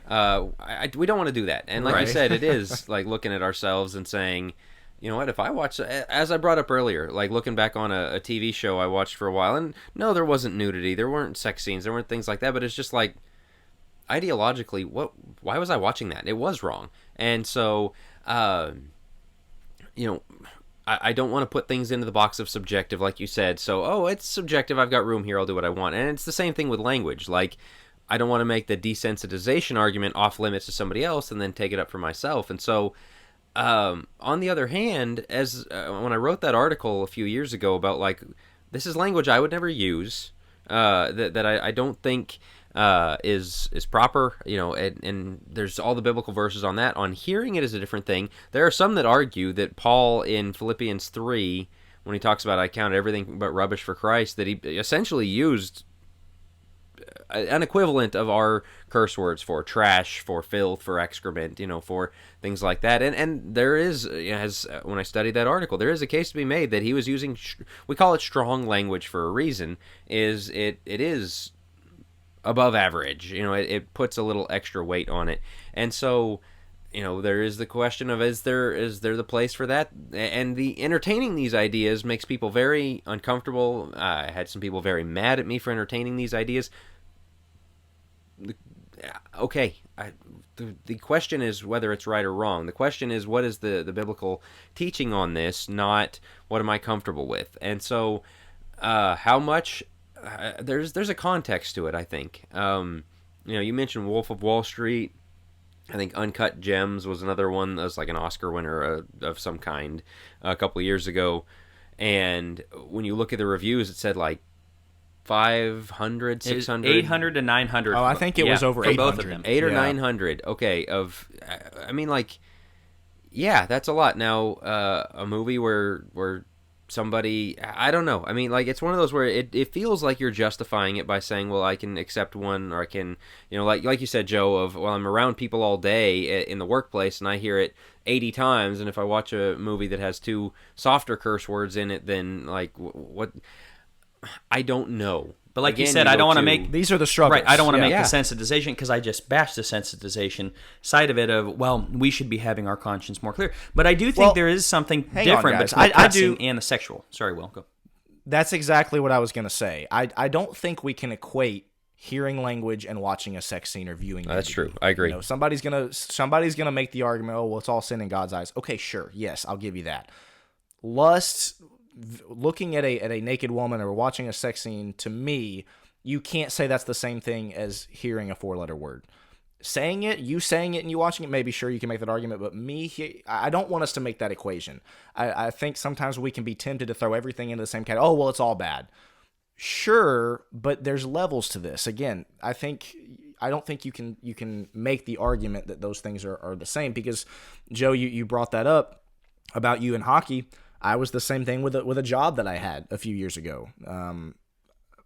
C: We don't want to do that. And like you said, it is like looking at ourselves and saying, you know what, if I watch, as I brought up earlier, like looking back on a TV show I watched for a while, and no, there wasn't nudity, there weren't sex scenes, there weren't things like that, but it's just like, ideologically, why was I watching that? It was wrong. And so, I don't want to put things into the box of subjective, like you said. So, it's subjective, I've got room here, I'll do what I want. And it's the same thing with language. Like, I don't want to make the desensitization argument off limits to somebody else and then take it up for myself. And so, on the other hand, as when I wrote that article a few years ago about, like, this is language I would never use, that I don't think is proper, and there's all the biblical verses on that. On hearing it is a different thing. There are some that argue that Paul in Philippians 3, when he talks about I count everything but rubbish for Christ, that he essentially used an equivalent of our curse words for trash, for filth, for excrement, for things like that. And there is, as when I studied that article, there is a case to be made that he was using, we call it strong language for a reason, it is above average. It puts a little extra weight on it. And so, there is the question of is there the place for that? And the entertaining these ideas makes people very uncomfortable. I had some people very mad at me for entertaining these ideas. Okay, the question is whether it's right or wrong. The question is, what is the biblical teaching on this, not what am I comfortable with? And so, how much... there's a context to it, I think. You mentioned Wolf of Wall Street. I think Uncut Gems was another one that was like an Oscar winner of some kind a couple of years ago. And when you look at the reviews, it said like 500, 600...
A: 800 to 900.
B: Oh, I think it was over 800.
A: Both of them.
C: 8 or 900. Okay. I mean, like, Yeah, that's a lot. Now, a movie where somebody, I don't know. I mean, like, it's one of those where it feels like you're justifying it by saying, well, I can accept one, or I can, like you said, Joe, of, well, I'm around people all day in the workplace and I hear it 80 times, and if I watch a movie that has two softer curse words in it, then, like, what? I don't know.
A: But like you
C: Again,
A: said, I don't want to
C: to
A: make
B: These are the struggles.
A: right. I don't want to make
C: Yeah.
A: the sensitization, because I just bashed the sensitization side of it. Of, well, we should be having our conscience more clear. But I do think
B: Well,
A: there is something
B: hang on,
A: different
B: guys.
A: between
B: I
A: cussing
B: do-
A: and the sexual. Sorry, Will, go.
B: That's exactly what I was going to say. I don't think we can equate hearing language and watching a sex scene or viewing
C: That's
B: nudity.
C: true. I agree.
B: You know, somebody's gonna make the argument, oh, well, it's all sin in God's eyes. Okay, sure, yes, I'll give you that. Lust, looking at a naked woman or watching a sex scene, to me, you can't say that's the same thing as hearing a 4-letter word. Saying it and you watching it, maybe sure you can make that argument, but I don't want us to make that equation. I think sometimes we can be tempted to throw everything into the same category. Oh, well, it's all bad. Sure, but there's levels to this. Again, I don't think you can make the argument that those things are the same, because Joe, you brought that up about you in hockey. I was the same thing with a job that I had a few years ago.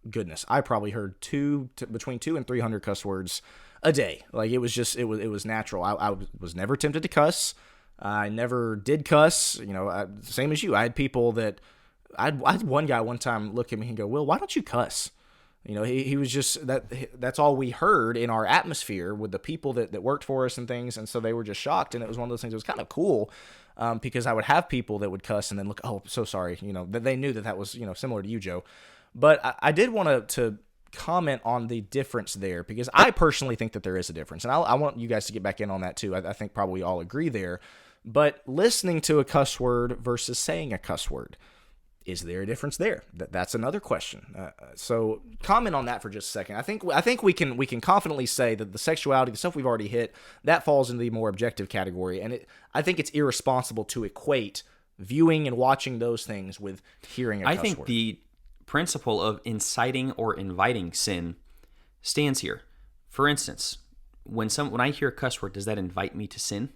B: Goodness, I probably heard between 200 and 300 cuss words a day. Like, it was natural. I was never tempted to cuss. I never did cuss. Same as you. I had people that I had one guy one time look at me and go, "Will, why don't you cuss?" He was just that's all we heard in our atmosphere with the people that worked for us and things, and so they were just shocked. And it was one of those things that was kind of cool, because I would have people that would cuss and then look, "Oh, so sorry," that they knew that was similar to you, Joe. But I did want to comment on the difference there, because I personally think that there is a difference, and I want you guys to get back in on that too. I think probably all agree there. But listening to a cuss word versus saying a cuss word, is there a difference there? That's another question. So comment on that for just a second. I think we can confidently say that the sexuality, the stuff we've already hit, that falls into the more objective category, and I think it's irresponsible to equate viewing and watching those things with hearing a cuss
A: I think
B: word.
A: the principle of inciting or inviting sin stands here. For instance, when I hear a cuss word, does that invite me to sin?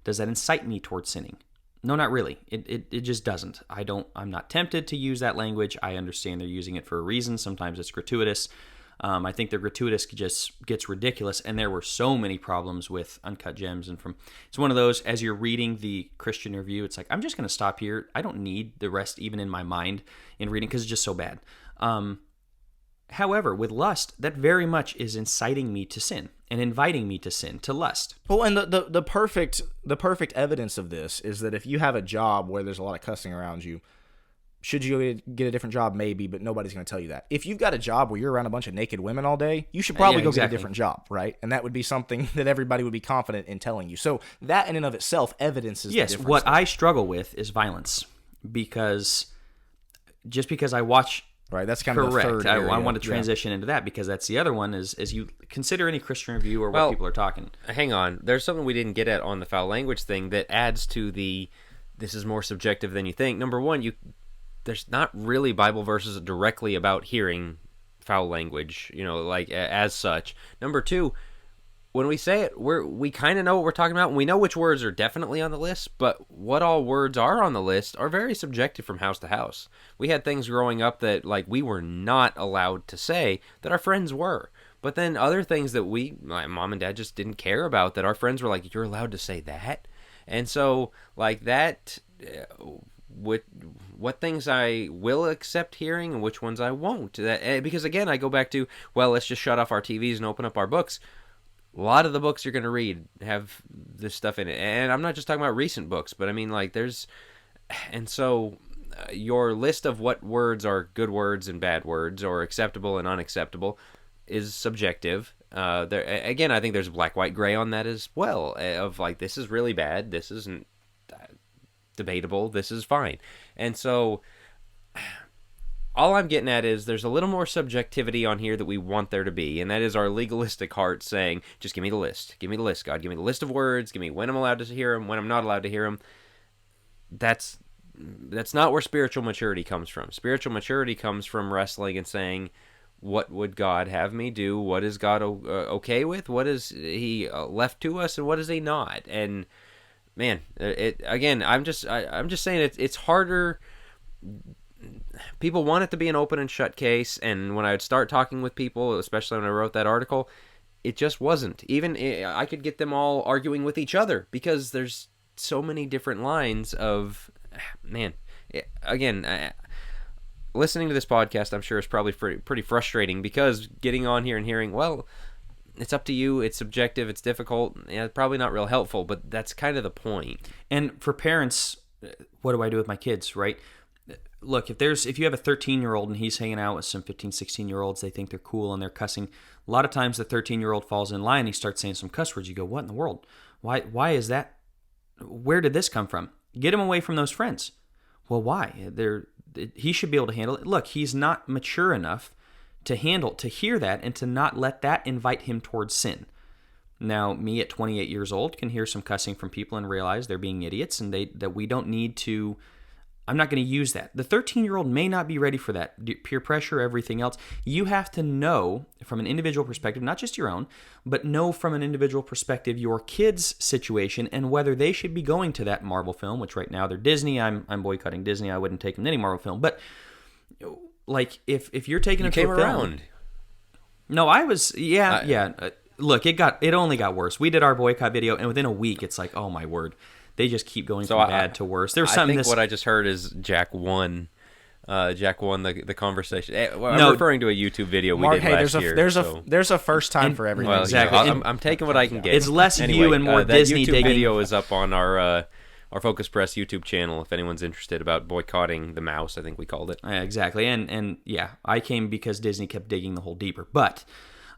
A: Does that incite me towards sinning? No, not really. It just doesn't. I'm not tempted to use that language. I understand they're using it for a reason. Sometimes it's gratuitous. I think the gratuitous just gets ridiculous, and there were so many problems with Uncut Gems. And it's one of those, as you're reading the Christian review, it's like, I'm just going to stop here. I don't need the rest even in my mind in reading, because it's just so bad. However, with lust, that very much is inciting me to sin and inviting me to sin, to lust.
B: Well, and the perfect evidence of this is that if you have a job where there's a lot of cussing around you, should you get a different job? Maybe, but nobody's going to tell you that. If you've got a job where you're around a bunch of naked women all day, you should probably go get a different job, right? And that would be something that everybody would be confident in telling you. So that in and of itself evidences the difference.
A: What I struggle with is violence, because just because I watch...
B: Right, that's kind of the third area.
A: I want to transition into that, because that's the other one, is you consider any Christian review or what people are talking.
C: Hang on. There's something we didn't get at on the foul language thing that adds to this is more subjective than you think. Number one, there's not really Bible verses directly about hearing foul language, like as such. Number two, when we say it, we kind of know what we're talking about, and we know which words are definitely on the list, but what all words are on the list are very subjective from house to house. We had things growing up that, like, we were not allowed to say that our friends were. But then other things that my mom and dad just didn't care about, that our friends were like, you're allowed to say that? And so, like, that... what things I will accept hearing and which ones I won't. Because, again, I go back to, well, let's just shut off our TVs and open up our books. A lot of the books you're going to read have this stuff in it. And I'm not just talking about recent books, but I mean, like, there's... And so your list of what words are good words and bad words, or acceptable and unacceptable, is subjective. Again, I think there's black, white, gray on that as well. Of, like, this is really bad, this isn't debatable, this is fine. And so all I'm getting at is there's a little more subjectivity on here that we want there to be, and that is our legalistic heart saying, just give me the list, God, give me the list of words, give me when I'm allowed to hear them, when I'm not allowed to hear them. That's not where spiritual maturity comes from. Spiritual maturity comes from wrestling and saying, what would God have me do? What is God okay with? What is he left to us, and what is he not? And man, it again. I'm just saying it's harder. People want it to be an open and shut case, and when I would start talking with people, especially when I wrote that article, it just wasn't. Even I could get them all arguing with each other because there's so many different lines of, man. Again, listening to this podcast, I'm sure is probably pretty frustrating because getting on here and hearing, well, it's up to you, it's subjective, it's difficult, yeah, probably not real helpful, but that's kind of the point.
A: And for parents, what do I do with my kids, right? Look, if you have a 13-year-old and he's hanging out with some 15, 16-year-olds, they think they're cool and they're cussing. A lot of times the 13-year-old falls in line and he starts saying some cuss words. You go, what in the world? Why is that? Where did this come from? Get him away from those friends. Well, why? He should be able to handle it. Look, he's not mature enough to hear that and to not let that invite him towards sin. Now, me at 28 years old can hear some cussing from people and realize they're being idiots and that we don't need to. I'm not going to use that. The 13-year-old may not be ready for that. Peer pressure, everything else. You have to know from an individual perspective, not just your own, but know from an individual perspective your kid's situation and whether they should be going to that Marvel film, which right now they're Disney. I'm boycotting Disney. I wouldn't take them to any Marvel film. But like if you're taking them to a film,
C: around.
A: No, I was look, it only got worse. We did our boycott video, and within a week, it's like, oh my word. They just keep going from bad to worse. There's something.
C: What I just heard is Jack won. Jack won the conversation. I'm referring to a YouTube video we did last year.
B: There's a first time for everything.
C: Well, exactly. I'm taking what I can get.
A: It's less you and more Disney
C: that YouTube
A: digging.
C: video is up on our Focus Press YouTube channel if anyone's interested about boycotting the mouse. I think we called it.
A: Exactly. And yeah, I came because Disney kept digging the hole deeper. But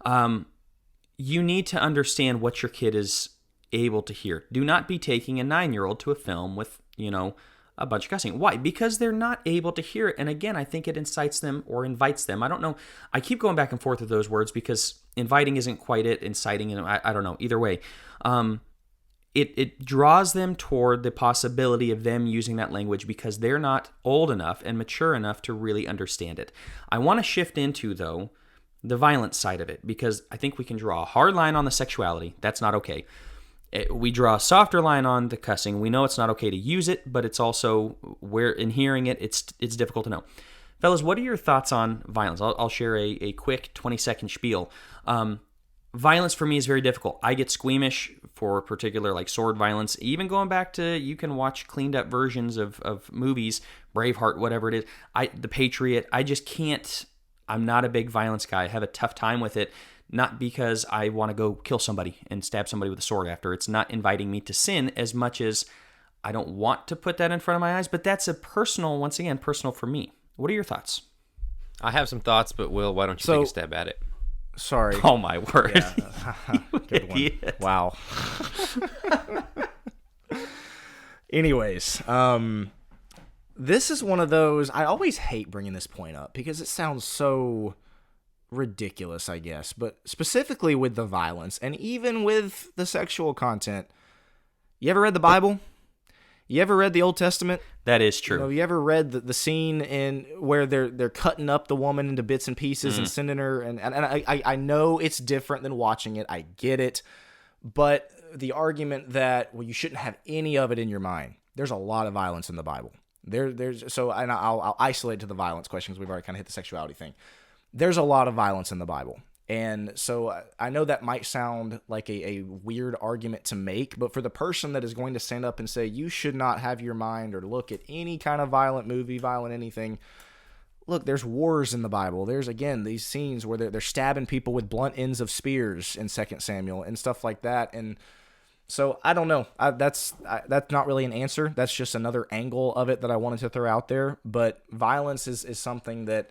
A: you need to understand what your kid is able to hear. Do not be taking a 9-year-old to a film with, a bunch of cussing. Why? Because they're not able to hear it. And again, I think it incites them or invites them. I don't know. I keep going back and forth with those words because inviting isn't quite it. Inciting, I don't know. Either way, it draws them toward the possibility of them using that language because they're not old enough and mature enough to really understand it. I want to shift into, though, the violence side of it because I think we can draw a hard line on the sexuality. That's not okay. We draw a softer line on the cussing. We know it's not okay to use it, but it's also where in hearing it, it's difficult to know. Fellas, what are your thoughts on violence? I'll share a quick 20-second spiel. Violence for me is very difficult. I get squeamish for particular like sword violence. Even going back to, you can watch cleaned up versions of movies, Braveheart, whatever it is. The Patriot. I just can't. I'm not a big violence guy. I have a tough time with it. Not because I want to go kill somebody and stab somebody with a sword after. It's not inviting me to sin as much as I don't want to put that in front of my eyes. But that's once again, personal for me. What are your thoughts?
C: I have some thoughts, but Will, why don't you take a stab at it?
B: Sorry.
A: Oh, my word.
B: Yeah. Good one. Wow. Anyways, this is one of those, I always hate bringing this point up because it sounds so ridiculous, I guess, but specifically with the violence and even with the sexual content. You ever read the Bible? You ever read the Old Testament?
A: That is true.
B: You ever read the scene in where they're cutting up the woman into bits and pieces and sending her? And I know it's different than watching it. I get it. But the argument that, well, you shouldn't have any of it in your mind. There's a lot of violence in the Bible. I'll isolate to the violence question because we've already kind of hit the sexuality thing. There's a lot of violence in the Bible. And so I know that might sound like a weird argument to make, but for the person that is going to stand up and say, you should not have your mind or look at any kind of violent movie, violent anything. Look, there's wars in the Bible. There's, again, these scenes where they're stabbing people with blunt ends of spears in 2 Samuel and stuff like that. And so I don't know. That's not really an answer. That's just another angle of it that I wanted to throw out there. But violence is something that,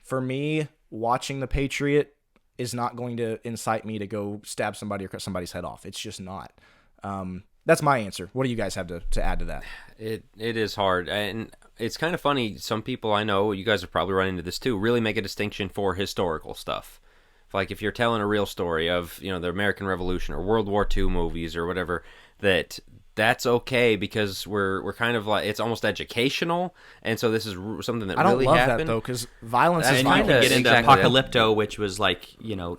B: for me, watching The Patriot is not going to incite me to go stab somebody or cut somebody's head off. It's just not. That's my answer. What do you guys have to add to that?
C: It is hard. And it's kind of funny. Some people I know, you guys have probably run into this too, really make a distinction for historical stuff. Like if you're telling a real story of, the American Revolution or World War II movies or whatever, that's okay because we're kind of like, it's almost educational, and so this is something that really happened. I don't love
B: that though, because violence is
A: and
B: violence.
A: you can get into Apocalypto, which was like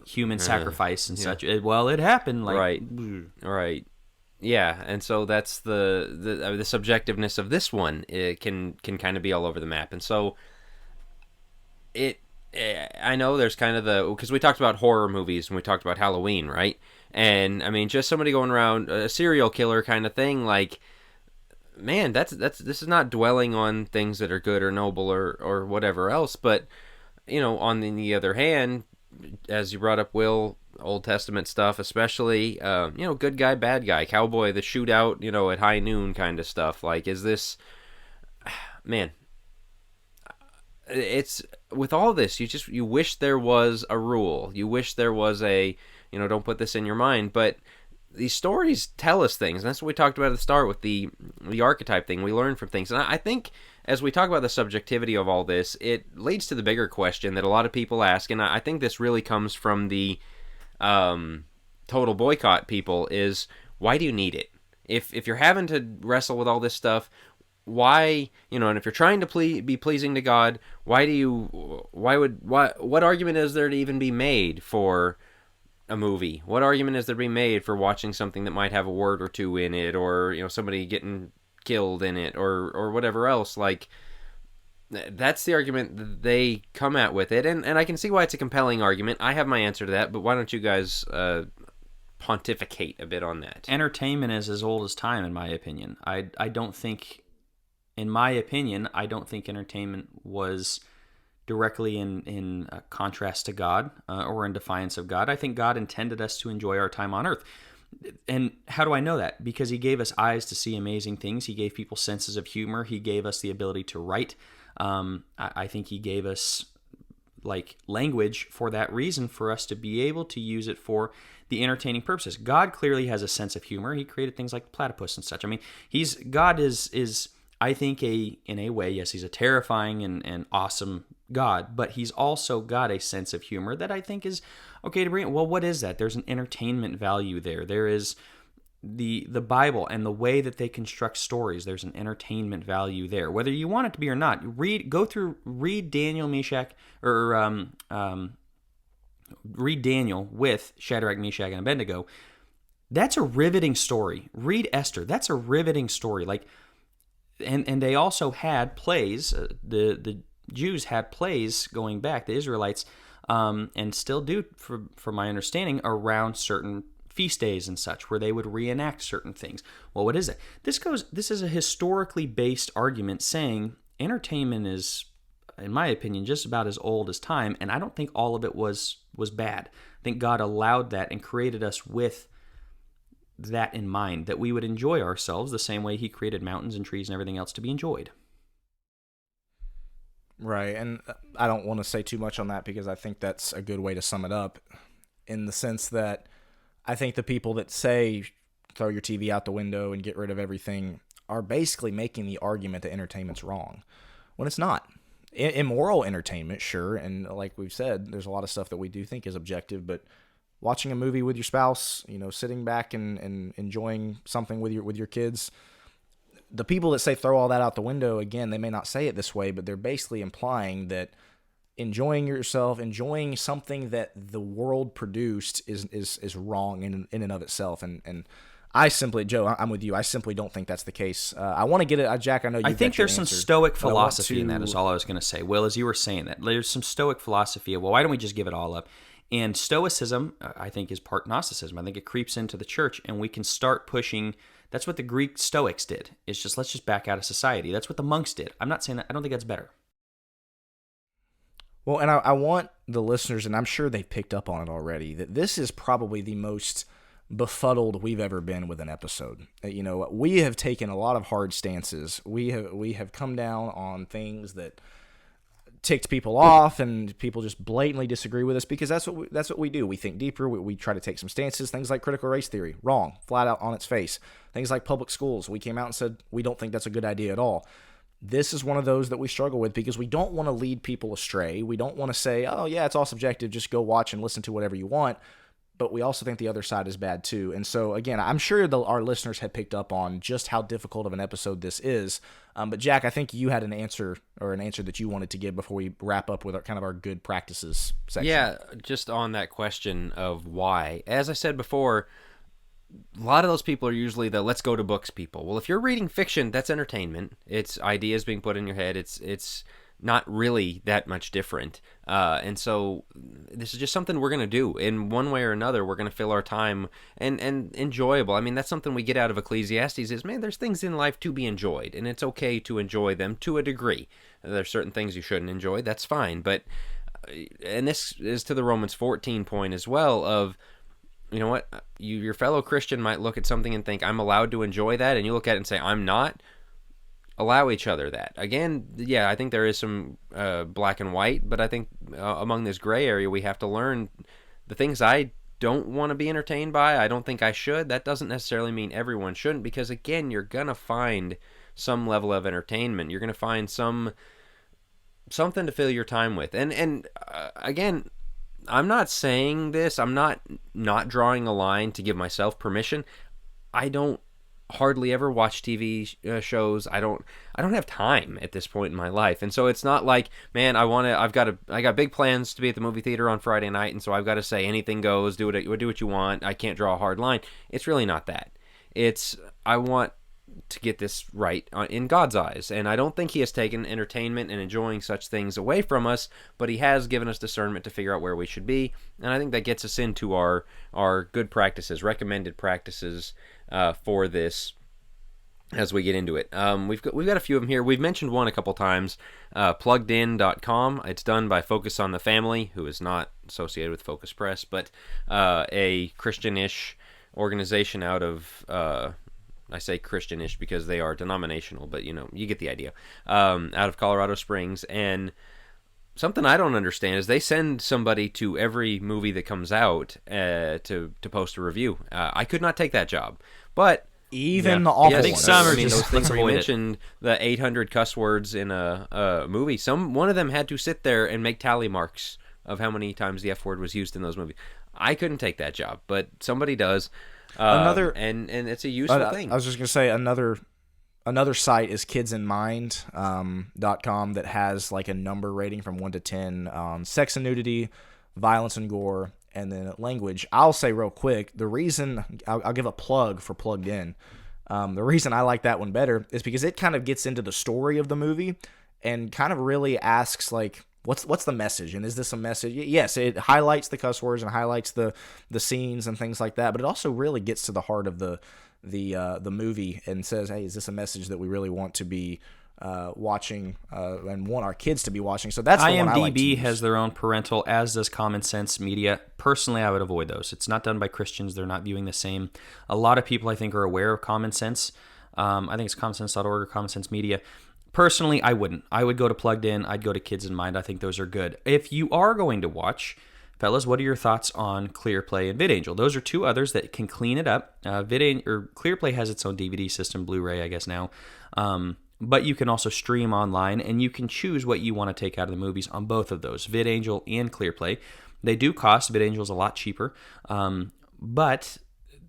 A: human sacrifice and such. Well, it happened. Like,
C: right. Yeah, and so that's the subjectiveness of this one. It can kind of be all over the map, and so it. I know there's kind of because we talked about horror movies and we talked about Halloween, right? And I mean, just somebody going around a serial killer kind of thing, like, man, that's this is not dwelling on things that are good or noble or whatever else, but on the other hand, as you brought up, Will, Old Testament stuff, especially, good guy, bad guy, cowboy, the shootout, at high noon kind of stuff. Like, is this, man? It's with all this, you wish there was a rule. You wish there was don't put this in your mind, but these stories tell us things, and that's what we talked about at the start with the archetype thing. We learn from things, and I think as we talk about the subjectivity of all this, it leads to the bigger question that a lot of people ask, and I think this really comes from the total boycott people: is why do you need it? If you're having to wrestle with all this stuff, why, and if you're trying to be pleasing to God, what argument is there to even be made for a movie? What argument is there to be made for watching something that might have a word or two in it, or somebody getting killed in it, or whatever else? Like, that's the argument that they come at with it, and I can see why it's a compelling argument. I have my answer to that, but why don't you guys pontificate a bit on that?
A: Entertainment is as old as time, in my opinion. I don't think, in my opinion, I don't think entertainment was directly in contrast to God or in defiance of God. I think God intended us to enjoy our time on earth. And how do I know that? Because he gave us eyes to see amazing things. He gave people senses of humor. He gave us the ability to write. I think he gave us language for that reason, for us to be able to use it for the entertaining purposes. God clearly has a sense of humor. He created things like platypus and such. I mean, God is I think in a way, yes, he's a terrifying and awesome God, but he's also got a sense of humor that I think is okay to bring. Well, what is that? There's an entertainment value there. There is the Bible and the way that they construct stories. There's an entertainment value there, whether you want it to be or not. Read Daniel, Meshach, or read Daniel with Shadrach, Meshach, and Abednego. That's a riveting story. Read Esther. That's a riveting story. And they also had plays. The Jews had plays going back, the Israelites, and still do, from my understanding, around certain feast days and such, where they would reenact certain things. Well, what is it? This is a historically based argument saying entertainment is, in my opinion, just about as old as time, and I don't think all of it was bad. I think God allowed that and created us with that in mind, that we would enjoy ourselves the same way he created mountains and trees and everything else to be enjoyed.
B: Right, and I don't want to say too much on that because I think that's a good way to sum it up, in the sense that I think the people that say throw your TV out the window and get rid of everything are basically making the argument that entertainment's wrong, when it's not. Immoral entertainment, sure, and like we've said, there's a lot of stuff that we do think is objective, but watching a movie with your spouse, sitting back and enjoying something with your kids, the people that say throw all that out the window, again, they may not say it this way, but they're basically implying that enjoying yourself, enjoying something that the world produced is wrong in and of itself. And I simply, Joe, I'm with you. I simply don't think that's the case. I want to get it, Jack. I know you.
A: I think there's some Stoic philosophy in that. Is all I was going to say. Will, as you were saying that, there's some Stoic philosophy of, well, why don't we just give it all up? And Stoicism, I think, is part Gnosticism. I think it creeps into the church, and we can start pushing. That's what the Greek Stoics did. It's just, let's just back out of society. That's what the monks did. I'm not saying that. I don't think that's better.
B: Well, and I want the listeners, and I'm sure they've picked up on it already, that this is probably the most befuddled we've ever been with an episode. We have taken a lot of hard stances. We have come down on things that ticked people off, and people just blatantly disagree with us because that's what we do. We think deeper. We try to take some stances. Things like critical race theory, wrong, flat out on its face. Things like public schools, we came out and said we don't think that's a good idea at all. This is one of those that we struggle with because we don't want to lead people astray. We don't want to say, oh yeah, it's all subjective, just go watch and listen to whatever you want. But we also think the other side is bad too. And so, again, I'm sure our listeners have picked up on just how difficult of an episode this is. But, Jack, I think you had an answer that you wanted to give before we wrap up with our good practices section.
C: Yeah, just on that question of why. As I said before, a lot of those people are usually the let's go to books people. Well, if you're reading fiction, that's entertainment. It's ideas being put in your head. It's not really that much different. And so this is just something we're going to do in one way or another. We're going to fill our time and enjoyable. I mean, that's something we get out of Ecclesiastes is, man, there's things in life to be enjoyed, and it's okay to enjoy them to a degree. There's certain things you shouldn't enjoy. That's fine. But, and this is to the Romans 14 point as well of, you know what, your fellow Christian might look at something and think, I'm allowed to enjoy that, and you look at it and say, I'm not. Allow each other that. Again, yeah, I think there is some black and white, but I think among this gray area, we have to learn the things I don't want to be entertained by. I don't think I should. That doesn't necessarily mean everyone shouldn't, because again, you're going to find some level of entertainment. You're going to find something to fill your time with. And again, I'm not saying this. I'm not drawing a line to give myself permission. I don't hardly ever watch TV shows. I don't have time at this point in my life, and so it's not like, man, I got big plans to be at the movie theater on Friday night, and so I've got to say anything goes, do what you want. I can't draw a hard line. It's really not that. It's I want to get this right in God's eyes, and I don't think He has taken entertainment and enjoying such things away from us, but He has given us discernment to figure out where we should be, and I think that gets us into our good practices, recommended practices for this as we get into it. We've got a few of them here. We've mentioned one a couple times, pluggedin.com. It's done by Focus on the Family, who is not associated with Focus Press, but a Christian-ish organization out of, I say Christian-ish because they are denominational, but you get the idea, out of Colorado Springs. And something I don't understand is they send somebody to every movie that comes out to post a review. I could not take that job, but
B: even the awful
A: I think
B: ones.
A: some are
C: those
A: just
C: things
A: let's
C: we
A: avoid it.
C: mentioned, the 800 cuss words in a movie. One of them had to sit there and make tally marks of how many times the F word was used in those movies. I couldn't take that job, but somebody does. And it's a useful thing.
B: I was just gonna say another site is kidsinmind.com that has like a number rating from 1 to 10 on sex and nudity, violence and gore, and then language. I'll say real quick, the reason I'll give a plug for Plugged In. The reason I like that one better is because it kind of gets into the story of the movie and kind of really asks like, what's the message, and is this a message? Yes, it highlights the cuss words and highlights the scenes and things like that, but it also really gets to the heart of the movie and says, hey, is this a message that we really want to be watching and want our kids to be watching? So that's the one I like to
A: IMDb
B: use.
A: has their own parental, as does Common Sense Media. Personally, I would avoid those. It's not done by Christians. They're not viewing the same. A lot of people, I think, are aware of Common Sense. I think it's commonsense.org or Common Sense Media. Personally, I wouldn't. I would go to Plugged In. I'd go to Kids in Mind. I think those are good. If you are going to watch, fellas, what are your thoughts on ClearPlay and VidAngel? Those are two others that can clean it up. ClearPlay has its own DVD system, Blu-ray, I guess now. But you can also stream online, and you can choose what you want to take out of the movies on both of those, VidAngel and ClearPlay. They do cost. VidAngel is a lot cheaper. But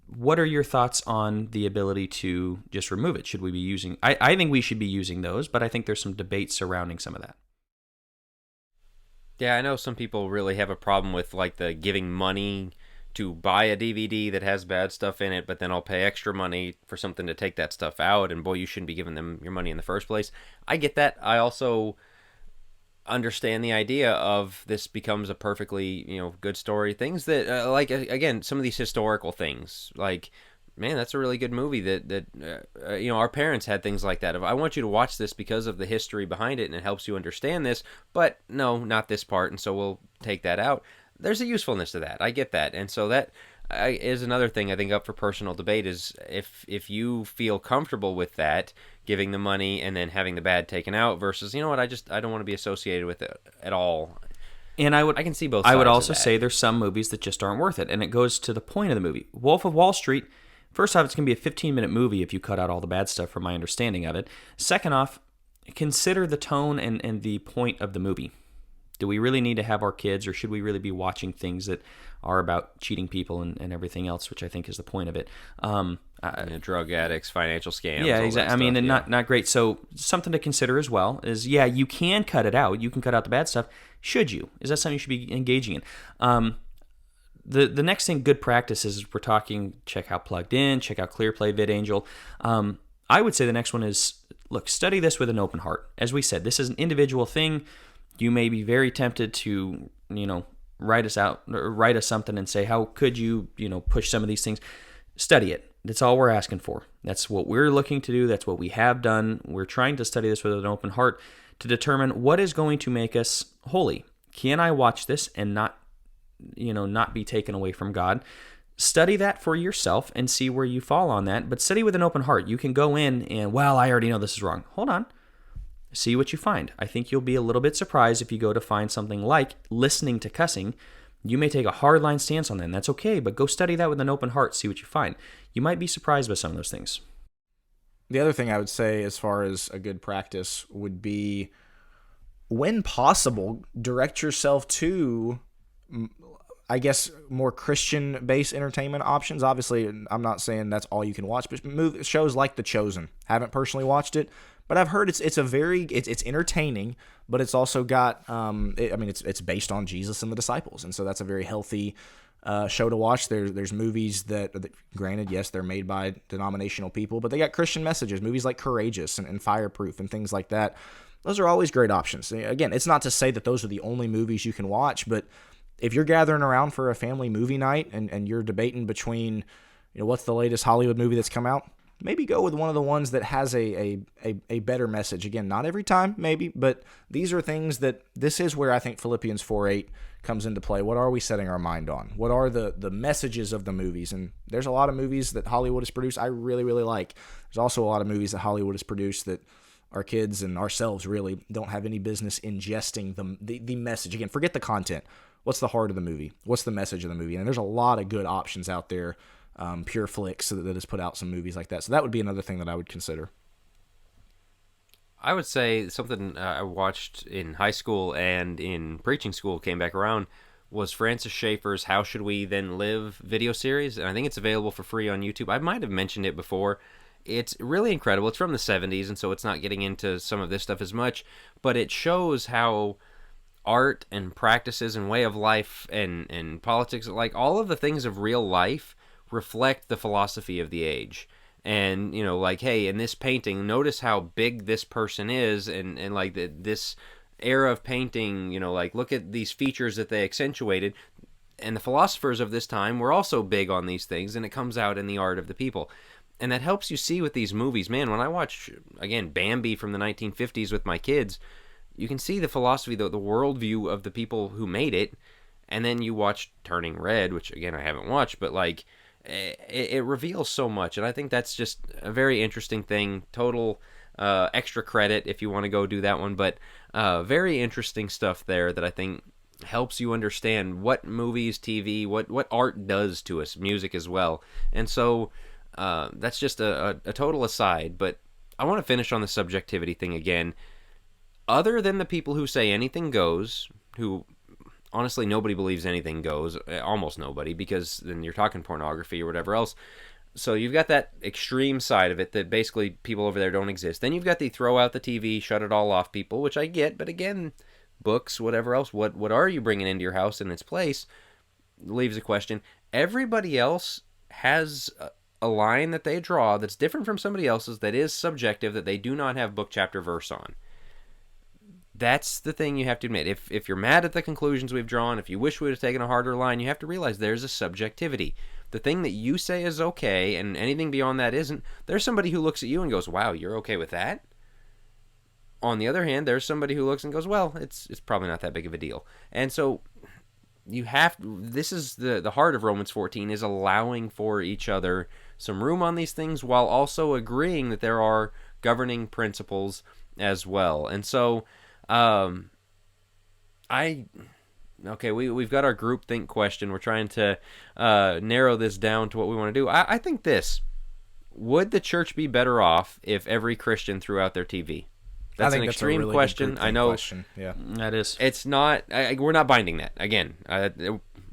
A: what are your thoughts on the ability to just remove it? Should we be using... I think we should be using those, but I think there's some debate surrounding some of that.
C: Yeah, I know some people really have a problem with like the giving money to buy a DVD that has bad stuff in it, but then I'll pay extra money for something to take that stuff out, and boy, you shouldn't be giving them your money in the first place. I get that. I also understand the idea of this becomes a perfectly, good story. Things that, like, again, some of these historical things, like, man, that's a really good movie that our parents had things like that. If I want you to watch this because of the history behind it and it helps you understand this, but no, not this part, and so we'll take that out. There's a usefulness to that. I get that. And so that is another thing I think up for personal debate is if you feel comfortable with that, giving the money and then having the bad taken out versus, you know what, I don't want to be associated with it at all.
A: And I
C: can see both sides
A: I would
C: of
A: also
C: that.
A: say there's some movies that just aren't worth it, and it goes to the point of the movie. Wolf of Wall Street, first off, it's going to be a 15-minute movie if you cut out all the bad stuff from my understanding of it. Second off, consider the tone and the point of the movie. Do we really need to have our kids, or should we really be watching things that are about cheating people and everything else, which I think is the point of it?
C: Drug addicts, financial scams.
A: Yeah,
C: all
A: exactly.
C: that
A: I mean,
C: stuff,
A: and
C: yeah.
A: not great. So something to consider as well is, yeah, you can cut it out. You can cut out the bad stuff. Should you? Is that something you should be engaging in? the next thing, good practices, we're talking, check out Plugged In, check out ClearPlay, VidAngel. I would say the next one is, look, study this with an open heart. As we said, this is an individual thing. You may be very tempted to, write us something and say, how could you, push some of these things? Study it. That's all we're asking for. That's what we're looking to do. That's what we have done. We're trying to study this with an open heart to determine what is going to make us holy. Can I watch this and not be taken away from God? Study that for yourself and see where you fall on that, but study with an open heart. You can go in and, well, I already know this is wrong. Hold on. See what you find. I think you'll be a little bit surprised if you go to find something like listening to cussing. You may take a hardline stance on that, and that's okay, but go study that with an open heart, see what you find. You might be surprised by some of those things.
B: The other thing I would say as far as a good practice would be, when possible, direct yourself to, I guess, more Christian-based entertainment options. Obviously, I'm not saying that's all you can watch, but shows like The Chosen. Haven't personally watched it, but I've heard it's entertaining, but it's also got, it's based on Jesus and the disciples, and so that's a very healthy show to watch. There's movies that, granted, yes, they're made by denominational people, but they got Christian messages. Movies like Courageous and Fireproof and things like that. Those are always great options. Again, it's not to say that those are the only movies you can watch, but if you're gathering around for a family movie night and you're debating between, what's the latest Hollywood movie that's come out, maybe go with one of the ones that has a better message. Again, not every time, maybe, but these are things this is where I think Philippians 4:8 comes into play. What are we setting our mind on? What are the messages of the movies? And there's a lot of movies that Hollywood has produced I really, really like. There's also a lot of movies that Hollywood has produced that our kids and ourselves really don't have any business ingesting the message. Again, forget the content. What's the heart of the movie? What's the message of the movie? And there's a lot of good options out there. Pure Flix that has put out some movies like that. So that would be another thing that I would consider.
C: I would say something I watched in high school and in preaching school came back around was Francis Schaeffer's How Should We Then Live video series. And I think it's available for free on YouTube. I might have mentioned it before. It's really incredible. It's from the 70s, and so it's not getting into some of this stuff as much, but it shows how art and practices and way of life and politics, like all of the things of real life, reflect the philosophy of the age. And, hey, in this painting, notice how big this person is, and like this era of painting, look at these features that they accentuated. And the philosophers of this time were also big on these things, and it comes out in the art of the people. And that helps you see with these movies. Man, when I watch, again, Bambi from the 1950s with my kids, you can see the philosophy, the worldview of the people who made it. And then you watch Turning Red, which, again, I haven't watched, but, it reveals so much. And I think that's just a very interesting thing. Total extra credit if you want to go do that one. But very interesting stuff there that I think helps you understand what movies, TV, what art does to us, music as well. And so that's just a total aside. But I want to finish on the subjectivity thing again. Other than the people who say anything goes, who honestly nobody believes anything goes, almost nobody, because then you're talking pornography or whatever else. So you've got that extreme side of it that basically people over there don't exist. Then you've got the throw out the TV, shut it all off people, which I get, but again, books, whatever else, what are you bringing into your house in its place? Leaves a question. Everybody else has a line that they draw that's different from somebody else's, that is subjective, that they do not have book, chapter, verse on. That's the thing you have to admit. If you're mad at the conclusions we've drawn, if you wish we would have taken a harder line, you have to realize there's a subjectivity. The thing that you say is okay, and anything beyond that isn't, there's somebody who looks at you and goes, wow, you're okay with that? On the other hand, there's somebody who looks and goes, well, it's probably not that big of a deal. And so this is the heart of Romans 14, is allowing for each other some room on these things while also agreeing that there are governing principles as well. And so we've got our groupthink question. We're trying to narrow this down to what we want to do. I think this: would the church be better off if every Christian threw out their TV? That's an extreme really question. I know.
B: Question. Yeah,
A: that is.
C: It's not. We're not binding that. Again,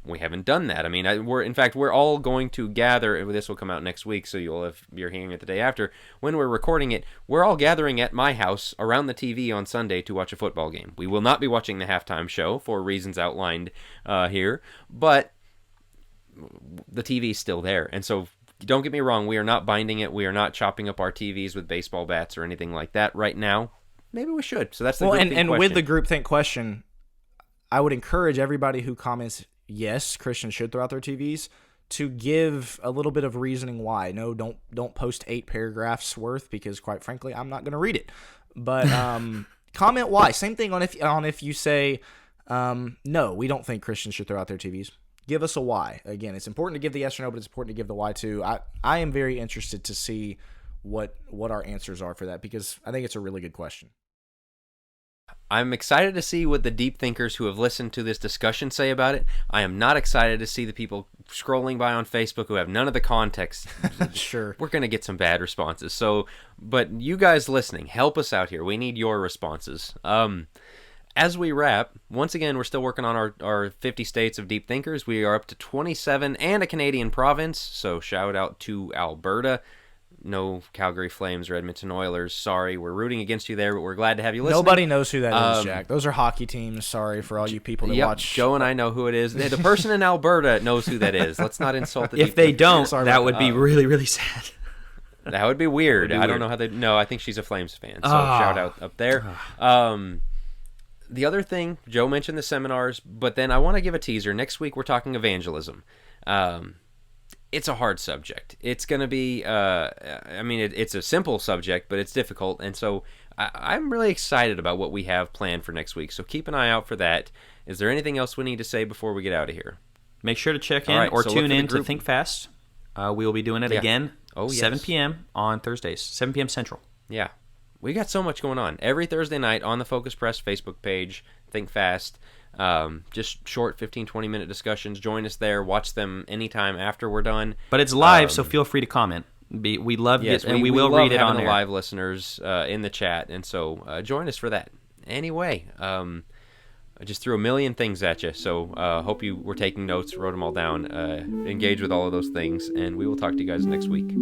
C: we haven't done that. I mean, we're all going to gather. This will come out next week, so you're hearing it the day after. When we're recording it, we're all gathering at my house around the TV on Sunday to watch a football game. We will not be watching the halftime show for reasons outlined here, but the TV's still there. And so don't get me wrong, we are not binding it. We are not chopping up our TVs with baseball bats or anything like that right now. Maybe we should. So that's the groupthink
B: and
C: question.
B: with the groupthink question, I would encourage everybody who comments, yes, Christians should throw out their TVs, to give a little bit of reasoning why. No, don't post 8 paragraphs worth, because quite frankly, I'm not going to read it. But comment why. Same thing on if you say, no, we don't think Christians should throw out their TVs. Give us a why. Again, it's important to give the yes or no, but it's important to give the why too. I am very interested to see what our answers are for that, because I think it's a really good question.
C: I'm excited to see what the deep thinkers who have listened to this discussion say about it. I am not excited to see the people scrolling by on Facebook who have none of the context.
B: Sure.
C: We're going to get some bad responses. So, but you guys listening, help us out here. We need your responses. As we wrap, once again, we're still working on our 50 states of deep thinkers. We are up to 27 and a Canadian province. So shout out to Alberta. No Calgary Flames or Edmonton Oilers. Sorry, we're rooting against you there, but we're glad to have you listening.
B: Nobody knows who that is, Jack. Those are hockey teams. Sorry for all you people that watch.
C: Joe and I know who it is. The person in Alberta knows who that is. Let's not insult the
A: If they don't, that would be really, really sad.
C: That would be weird. I don't know how they... No, I think she's a Flames fan, so shout out up there. The other thing, Joe mentioned the seminars, but then I want to give a teaser. Next week, we're talking evangelism. It's a hard subject. It's going to be, it's a simple subject, but it's difficult. And so I'm really excited about what we have planned for next week. So keep an eye out for that. Is there anything else we need to say before we get out of here?
A: Make sure to check in or tune in to Think Fast. We will be doing it again, 7 p.m. on Thursdays, 7 p.m. Central.
C: Yeah. We got so much going on. Every Thursday night on the Focus Press Facebook page, Think Fast. Just short 15-20 minute discussions. Join us there. Watch them anytime after we're done.
A: But it's live, so feel free to comment. We love it, and we will read it on
C: the
A: air.
C: Live listeners in the chat, and so join us for that. Anyway, I just threw a million things at you, so hope you were taking notes, wrote them all down, engage with all of those things, and we will talk to you guys next week.